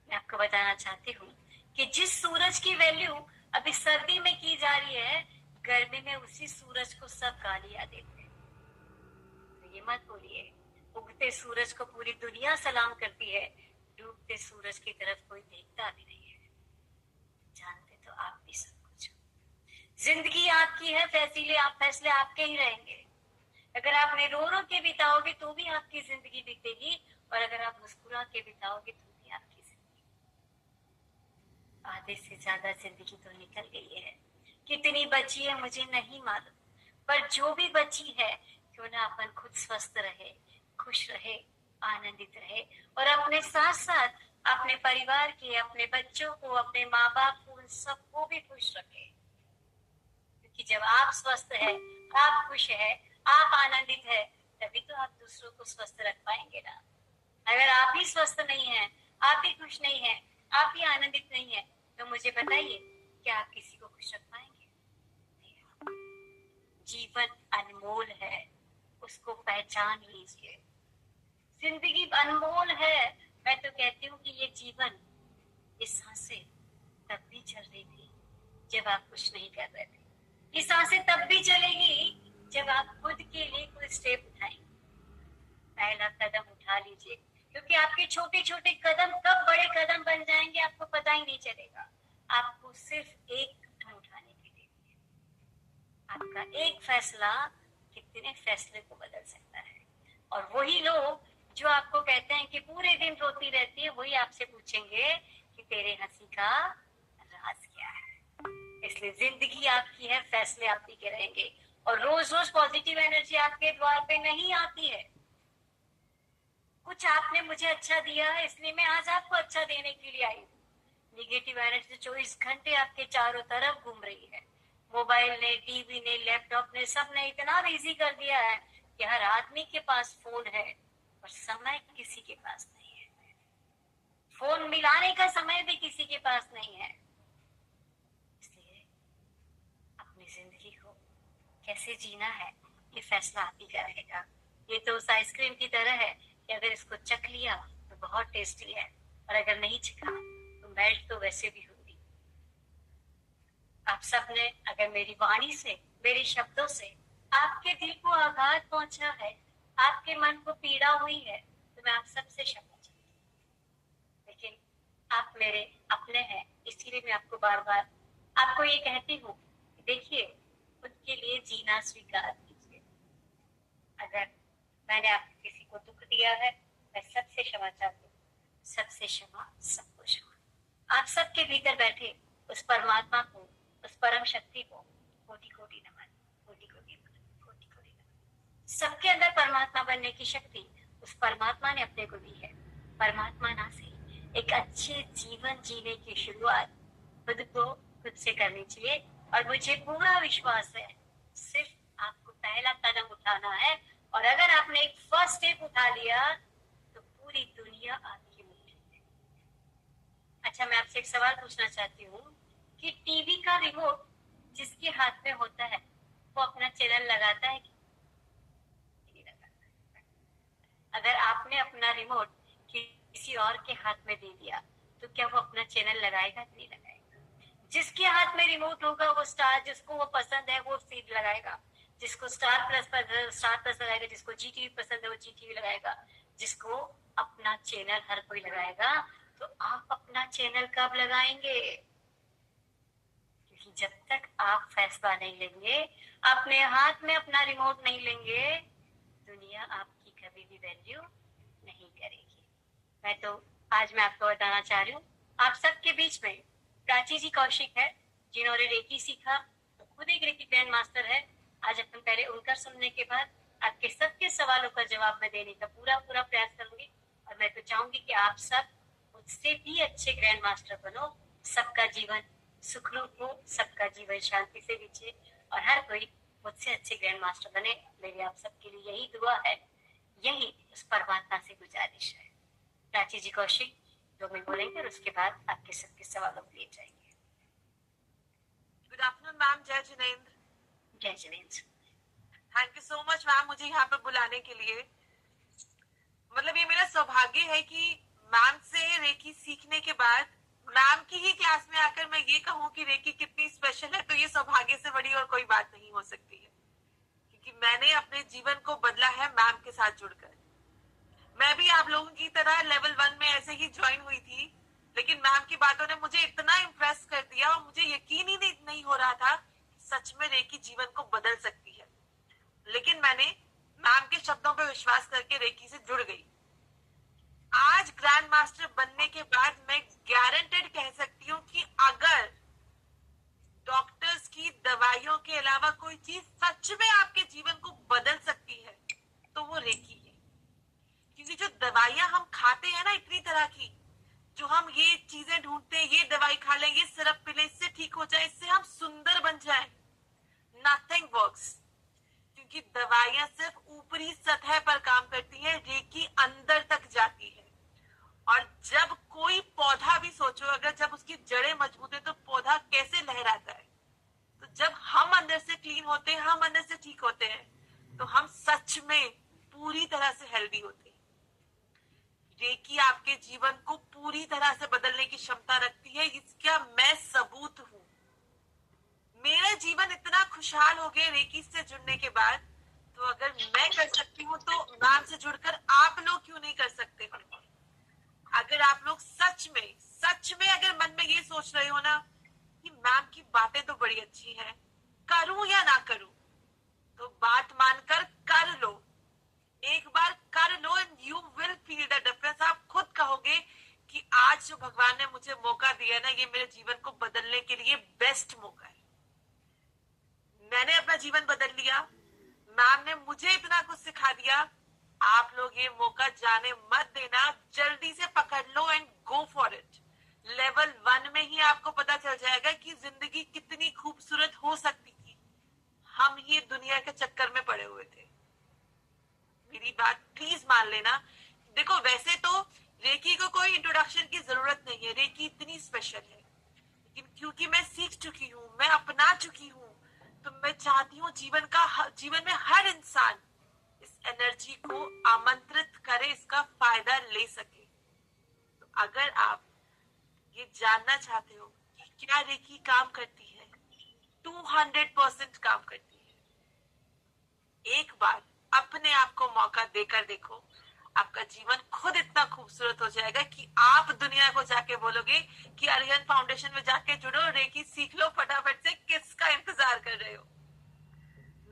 मैं आपको बताना चाहती हूँ कि जिस सूरज की वैल्यू अभी सर्दी में की जा रही है, गर्मी में उसी सूरज को सब गालियां देते हैं। तो ये मत बोलिए, उगते सूरज को पूरी दुनिया सलाम करती है, डूबते सूरज की तरफ कोई देखता भी नहीं है। जानते तो आप भी सब कुछ हो। जिंदगी आपकी है, फैसले आपके ही रहेंगे। अगर आपने रो रो के बिताओगे तो भी आपकी जिंदगी बीतेगी, और अगर आप मुस्कुरा के बिताओगे तो भी आपकी जिंदगी। आधे से ज्यादा जिंदगी तो निकल गई है, कितनी बची है मुझे नहीं मालूम, पर जो भी बची है, क्यों ना अपन खुद स्वस्थ रहे, खुश रहे, आनंदित रहे, और अपने साथ साथ अपने परिवार के, अपने बच्चों को, अपने माँ बाप को, उन सबको भी खुश रखे। क्योंकि जब आप स्वस्थ है, आप खुश है, आप आनंदित है, तभी तो आप दूसरों को स्वस्थ रख पाएंगे ना। अगर आप ही स्वस्थ नहीं है, आप ही खुश नहीं है, आप ही आनंदित नहीं है, तो मुझे बताइए, क्या आप किसी को खुश रख पाएंगे? जीवन अनमोल है, उसको पहचान लीजिए। जिंदगी अनमोल है। मैं तो कहती हूँ कि ये जीवन, ये सांसें तब भी चल रही थी जब आप कुछ नहीं कर रहे थे। ये सांसें तब भी चलेगी जब आप खुद के लिए कोई स्टेप उठाएंगे। पहला कदम उठा लीजिए, क्योंकि आपके छोटे छोटे कदम कब बड़े कदम बन जाएंगे आपको पता ही नहीं चलेगा। आपको सिर्फ एक कदम उठाने के लिए, आपका एक फैसला कितने फैसले को बदल सकता है। और वही लोग जो आपको कहते हैं कि पूरे दिन रोती रहती है, वही आपसे पूछेंगे कि तेरे हंसी का राज क्या है। इसलिए जिंदगी आपकी है, फैसले आप ही के रहेंगे, और रोज रोज पॉजिटिव एनर्जी आपके द्वार पे नहीं आती है। कुछ आपने मुझे अच्छा दिया है, इसलिए मैं आज आपको अच्छा देने के लिए आई हूँ। निगेटिव एनर्जी 24 घंटे आपके चारों तरफ घूम रही है। मोबाइल ने, टीवी ने, लैपटॉप ने, सब ने इतना बिजी कर दिया है कि हर आदमी के पास फोन है, और समय किसी के पास नहीं है। फोन मिलाने का समय भी किसी के पास नहीं है। इसलिए अपनी जिंदगी को कैसे जीना है, ये फैसला आप ही का रहेगा। ये तो उस आइसक्रीम की तरह है कि अगर इसको चख लिया तो बहुत टेस्टी है, और अगर नहीं चखा तो मेल्ट तो वैसे भी होगी। आप सब ने अगर मेरी वाणी से, मेरे शब्दों से आपके दिल को आघात पहुंचा है, आपके मन को पीड़ा हुई है, तो मैं आप सबसे क्षमा चाहती हूँ। लेकिन आप मेरे अपने हैं, इसलिए मैं आपको बार बार आपको ये कहती हूँ, देखिए, खुद के लिए जीना स्वीकार कीजिए। अगर मैंने आपको किसी को दुख दिया है, मैं सबसे क्षमा चाहती हूँ। सबसे क्षमा, सबको क्षमा। आप सबके भीतर बैठे उस परमात्मा को, उस परम शक्ति को कोटि कोटि नमन, कोटि कोटि नमन, कोटि कोटि नमन। सबके अंदर परमात्मा बनने की शक्ति उस परमात्मा ने अपने को दी है। परमात्मा ना से एक अच्छे जीवन जीने की शुरुआत खुद को खुद से करनी चाहिए, और मुझे पूरा विश्वास है सिर्फ आपको पहला कदम उठाना है, और अगर आपने एक फर्स्ट स्टेप उठा लिया तो पूरी दुनिया आपकी मुट्ठी में। अच्छा, मैं आपसे एक सवाल पूछना चाहती हूँ कि टीवी का रिमोट जिसके हाथ में होता है, वो अपना चैनल लगाता है कि नहीं लगाता? अगर आपने अपना रिमोट किसी और के हाथ में दे दिया, तो क्या वो अपना चैनल लगाएगा कि नहीं लगाएगा? जिसके हाथ में रिमोट होगा वो स्टार, जिसको वो पसंद है वो फीड लगाएगा, जिसको स्टार प्लस लगाएगा, जिसको जी टीवी पसंद है वो जी टीवी लगाएगा, जिसको अपना चैनल हर कोई लगाएगा। तो आप अपना चैनल कब लगाएंगे? क्योंकि जब तक आप फैसला नहीं लेंगे, अपने हाथ में अपना रिमोट नहीं लेंगे, दुनिया आपकी कभी भी वैल्यू नहीं करेगी। मैं आपको बताना चाह रही हूँ, आप सबके बीच में प्राची जी कौशिक है, जिन्होंने रेकी सीखा, खुद एक रेकी ग्रैंड मास्टर है। आज अपन पहले उनका सुनने के बाद आपके सबके सवालों का जवाब मैं देने का पूरा प्रयास करूंगी, और मैं तो चाहूंगी कि आप सब मुझसे भी अच्छे ग्रैंड मास्टर बनो, सबका जीवन सुखरूप हो, सबका जीवन शांति से बीते और हर कोई मुझसे अच्छे ग्रैंड मास्टर बने। मेरी आप सबके लिए यही दुआ है, यही उस परमात्मा से गुजारिश है। प्राची जी कौशिक 2 मिनट बोलेंगे और उसके बाद आपके सबके सवालों को लिए जाएंगे। गुड आफ्टरनून मैम, जय जिनेंद्र। जय Jinendra. Thank you so much ma'am मुझे यहाँ पर बुलाने के लिए। मतलब ये मेरा सौभाग्य है कि मैम से रेकी सीखने के बाद मैम की ही क्लास में आकर मैं ये कहूँ कि रेकी कितनी स्पेशल है, तो ये सौभाग्य से बड़ी और कोई बात नहीं हो सकती है, क्योंकि मैंने अपने जीवन को बदला है मैम के साथ जुड़कर। मैं भी आप लोगों की तरह लेवल 1 में ऐसे ही ज्वाइन हुई थी, लेकिन मैम की बातों ने मुझे इतना इम्प्रेस कर दिया और मुझे यकीन ही नहीं हो रहा था सच में रेकी जीवन को बदल सकती है। लेकिन मैंने मैम के शब्दों पर विश्वास करके रेकी से जुड़ गई। आज ग्रैंड मास्टर बनने के बाद मैं गारंटेड कह सकती हूँ कि अगर डॉक्टर्स की दवाइयों के अलावा कोई चीज सच में आपके जीवन को बदल सकती है तो वो रेकी है। क्योंकि जो दवाइयां हम खाते हैं ना, इतनी तरह की, जो हम ये चीजें ढूंढते हैं, ये दवाई खा लें, ये सिरप पी लें, इससे ठीक हो जाए, इससे हम सुंदर बन जाएं, नथिंग वर्क्स। क्योंकि दवाइयां सिर्फ ऊपरी सतह पर काम करती है, रेकी अंदर तक जाती है। और जब कोई पौधा भी सोचो, अगर जब उसकी जड़ें मजबूत है तो पौधा कैसे लहराता है। तो जब हम अंदर से क्लीन होते हैं, हम अंदर से ठीक होते हैं, तो हम सच में पूरी तरह से हेल्दी होते हैं। रेकी आपके जीवन को पूरी तरह से बदलने की क्षमता रखती है, इसका मैं सबूत हूँ। मेरा जीवन इतना खुशहाल हो गया रेकी से जुड़ने के बाद, तो अगर मैं कर सकती हूँ तो मैम से जुड़कर आप लोग क्यों नहीं कर सकते हो। अगर आप लोग सच में अगर मन में ये सोच रहे हो ना कि मैम की बातें तो बड़ी अच्छी हैं, करूं या ना करूं, तो बात मानकर कर लो। एक बार कर लो and you will feel the difference. आप खुद कहोगे कि आज जो भगवान ने मुझे मौका दिया ना, ये मेरे जीवन को बदलने के लिए बेस्ट मौका है। मैंने अपना जीवन बदल लिया, मैम ने मुझे इतना कुछ सिखा दिया। आप लोग ये मौका जाने मत देना, जल्दी से पकड़ लो and go for it. Level 1 में ही आपको पता चल जाएगा कि जिंदगी कितनी खूबसूरत हो सकती थी। हम ही दुनिया के चक्कर में पड़े हुए थे। मेरी बात प्लीज मान लेना। देखो, वैसे तो रेकी को कोई इंट्रोडक्शन की जरूरत नहीं है, रेकी इतनी स्पेशल है, लेकिन क्योंकि मैं सीख चुकी हूँ, मैं अपना चुकी हूँ, तो मैं चाहती हूँ जीवन में हर इंसान इस एनर्जी को आमंत्रित करे, इसका फायदा ले सके। तो अगर आप ये जानना चाहते हो कि क्या रेकी काम करती है, 200% काम करती है। एक बार अपने आप को मौका देकर देखो, आपका जीवन खुद इतना खूबसूरत हो जाएगा कि आप दुनिया को जाके बोलोगे कि अरिहंत फाउंडेशन में जाके जुड़ो, रेकी सीख लो फटाफट से, किसका इंतजार कर रहे हो।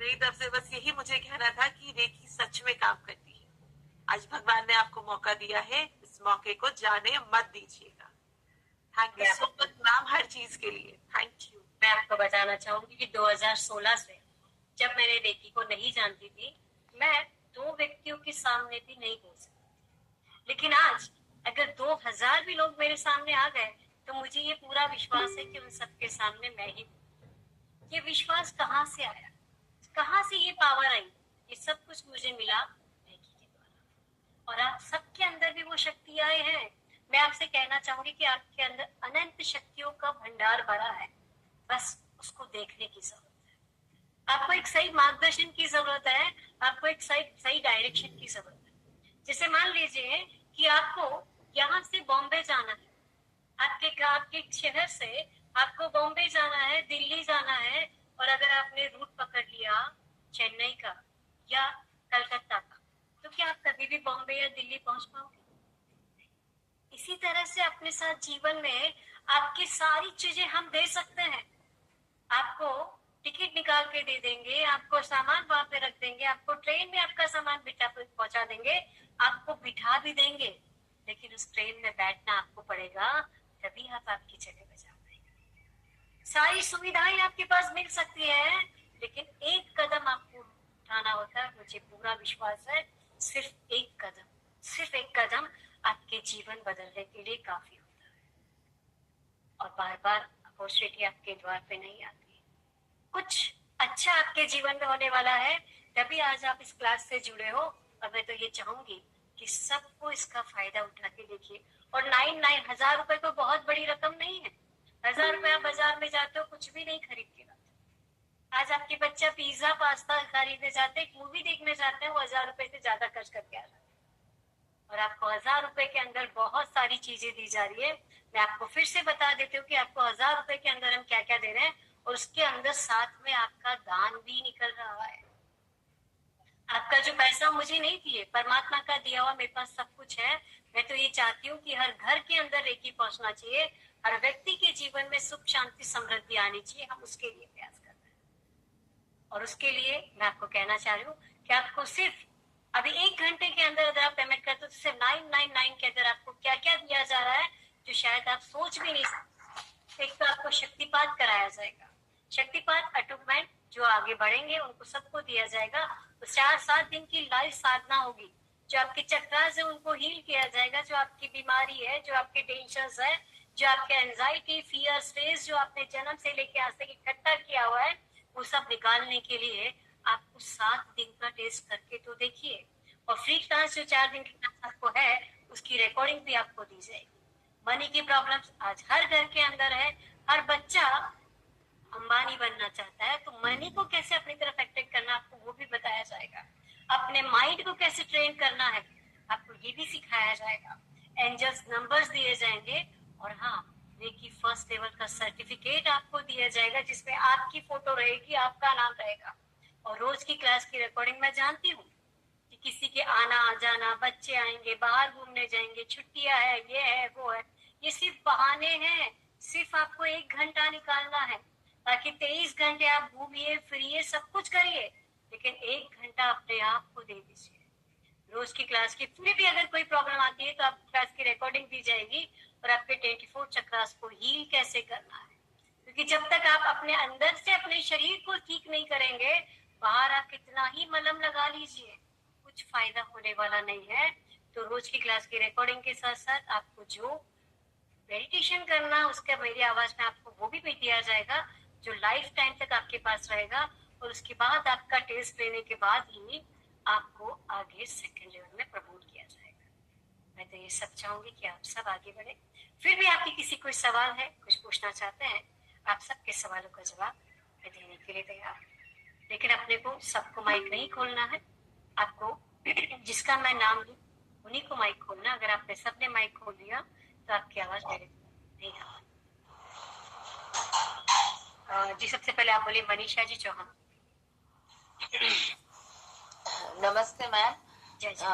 मेरी तरफ से बस यही मुझे कहना था कि रेकी सच में काम करती है। आज भगवान ने आपको मौका दिया है, इस मौके को जाने मत दीजिएगा। Thank you so much ma'am हर चीज के लिए, थैंक यू। मैं आपको बताना चाहूंगी कि 2016 से जब मैंने रेकी को नहीं जानती थी, मैं 2 व्यक्तियों के सामने भी नहीं बोल सकती, लेकिन आज अगर 2000 भी लोग मेरे सामने आ गए तो मुझे ये पूरा विश्वास है कि उन सबके सामने मैं ही। ये विश्वास कहाँ से आया, कहाँ से ये पावर आई? ये सब कुछ मुझे मिला रेकी के द्वारा, और आप सबके अंदर भी वो शक्ति आए हैं। मैं आपसे कहना चाहूंगी कि आपके अंदर अनंत शक्तियों का भंडार भरा है, बस उसको देखने की जरूरत है। आपको एक सही मार्गदर्शन की जरूरत है, आपको एक सही डायरेक्शन की जरूरत है। जैसे मान लीजिए कि आपको यहाँ से बॉम्बे जाना है, आपके शहर से आपको बॉम्बे जाना है, दिल्ली जाना है, और अगर आपने रूट पकड़ लिया चेन्नई का या कलकत्ता का, तो क्या आप कभी भी बॉम्बे या दिल्ली पहुंच पाओगे? इसी तरह से अपने साथ जीवन में आपकी सारी चीजें हम दे सकते हैं। आपको टिकट निकाल के दे देंगे, आपको सामान वहां पे रख देंगे, आपको ट्रेन में आपका सामान पहुंचा देंगे, आपको बिठा भी देंगे, लेकिन उस ट्रेन में बैठना आपको पड़ेगा, तभी आप आपकी जगह पे जा पाएंगे। सारी सुविधाएं आपके पास मिल सकती है, लेकिन एक कदम आपको उठाना होता है। मुझे पूरा विश्वास है, सिर्फ एक कदम आपके जीवन बदलने के लिए काफी होता है। और बार बार अपॉर्चुनिटी आपके द्वार पे नहीं आती। कुछ अच्छा आपके जीवन में होने वाला है, तभी आज आप इस क्लास से जुड़े हो। और मैं तो ये चाहूंगी कि सबको इसका फायदा उठा के देखिए। और 9,000 रुपए तो बहुत बड़ी रकम नहीं है। 1,000 रुपए आप बाजार में जाते हो, कुछ भी नहीं खरीद के लाते। आज आपके बच्चा पिज्जा पास्ता खरीदने जाते, एक मूवी देखने जाते हैं, वो 1,000 रुपए से ज्यादा खर्च करके आ जाते हैं। और आपको 1,000 रुपए के अंदर बहुत सारी चीजें दी जा रही है। मैं आपको फिर से बता देती हूँ कि आपको 1,000 रुपए के अंदर हम क्या क्या दे रहे हैं, और उसके अंदर साथ में आपका दान भी निकल रहा है। आपका जो पैसा मुझे नहीं दिए, परमात्मा का दिया हुआ मेरे पास सब कुछ है। मैं तो ये चाहती हूँ कि हर घर के अंदर रेकी पहुंचना चाहिए, हर व्यक्ति के जीवन में सुख शांति समृद्धि आनी चाहिए। हम उसके लिए प्रयास कर रहे हैं। और उसके लिए मैं आपको कहना चाह रही हूँ कि आपको सिर्फ अभी 1 घंटे के अंदर अगर आप पेमेंट करते हो तो सिर्फ 999 के अंदर आपको क्या क्या दिया जा रहा है जो शायद आप सोच भी नहीं सकते। एक तो आपको शक्तिपात कराया जाएगा, शक्तिपात अटूटमेंट, जो आगे बढ़ेंगे उनको सबको दिया जाएगा। तो 4-7 दिन की लाइव साधना होगी, जो आपके चक्रास है उनको हील किया जाएगा। जो आपकी बीमारी है, जो आपके टेंशन है, जो आपके एंजाइटी, फियर, स्ट्रेस जो आपने जन्म से लेके आज तक इकट्ठा किया हुआ है, वो सब निकालने के लिए आपको 7 दिन का टेस्ट करके तो देखिए। और फ्री क्लास जो 4 दिन की क्लास आपको है, उसकी रिकॉर्डिंग भी आपको दी जाएगी। मनी की प्रॉब्लम्स आज हर घर के अंदर है। हर बच्चा अंबानी बनना चाहता है, तो मनी को कैसे अपनी तरफ अट्रैक्ट करना आपको वो भी बताया जाएगा। अपने माइंड को कैसे ट्रेन करना है आपको ये भी सिखाया जाएगा। एंजल्स नंबर्स दिए जाएंगे। और हाँ, रेकी फर्स्ट लेवल का सर्टिफिकेट आपको दिया जाएगा, जिसमें आपकी फोटो रहेगी, आपका नाम रहेगा। और रोज की क्लास की रिकॉर्डिंग मैं जानती हूँ कि किसी के आना आ जाना, बच्चे आएंगे, बाहर घूमने जाएंगे, छुट्टियां है, ये है वो है, ये सिर्फ बहाने हैं। सिर्फ आपको 1 घंटा निकालना है, ताकि 23 घंटे आप घूमिए फिरिए सब कुछ करिए, लेकिन 1 घंटा अपने आप को दे दीजिए। रोज की क्लास की फिर भी अगर कोई प्रॉब्लम आती है तो आप क्लास की रिकॉर्डिंग दी जाएगी, और आपके 24 चक्रास को हील कैसे करना है। क्योंकि जब तक आप अपने अंदर से अपने शरीर को ठीक नहीं करेंगे, बाहर आप कितना ही मलम लगा लीजिए, कुछ फायदा होने वाला नहीं है। तो रोज की क्लास की रिकॉर्डिंग के साथ साथ आपको जो मेडिटेशन करना, उसका मेरी आवाज में आपको वो भी दिया जाएगा, जो लाइफ टाइम तक आपके पास रहेगा। और उसके बाद आपका टेस्ट लेने के बाद ही आपको आगे सेकंड लेवल में प्रमोट किया जाएगा। मैं तो ये सब चाहूंगी कि आप सब आगे बढ़े। फिर भी आपकी किसी कोई सवाल है, कुछ पूछना चाहते हैं, आप सबके सवालों का जवाब मैं देने के लिए तैयार हूँ। लेकिन अपने को सबको माइक नहीं खोलना है। आपको जिसका मैं नाम लूं उन्हीं को माइक खोलना। अगर आपने सबने माइक खोल लिया तो आपकी आवाज मेरे नहीं आ। जी सबसे पहले आप बोलिए मनीषा जी चौहान। नमस्ते मैम। जय जी।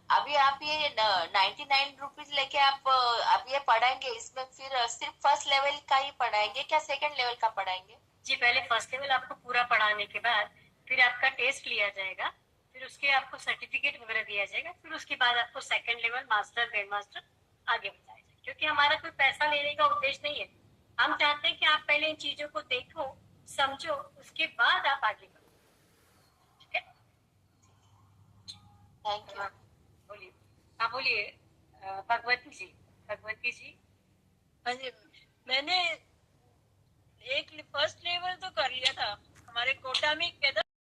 अभी आप ये 99 रुपीज लेके आप अब ये पढ़ाएंगे, इसमें फिर सिर्फ फर्स्ट लेवल का ही पढ़ाएंगे क्या सेकंड लेवल का पढ़ाएंगे? जी पहले फर्स्ट लेवल आपको पूरा पढ़ाने के बाद फिर आपका टेस्ट लिया जाएगा, फिर उसके आपको सर्टिफिकेट वगैरह दिया जाएगा, फिर उसके बाद आपको second level, master, grand master आगे बताया जाएगा। क्योंकि हमारा कोई पैसा लेने का उद्देश्य नहीं है। हम चाहते हैं कि आप पहले इन चीजों को देखो, समझो, उसके बाद आप आगे बढ़ो। ठीक है, थैंक यू। बोलिए। हाँ बोलिए भगवती जी। भगवती जी। हाँ जी, मैंने एक फर्स्ट लेवल तो कर लिया था हमारे कोटा में।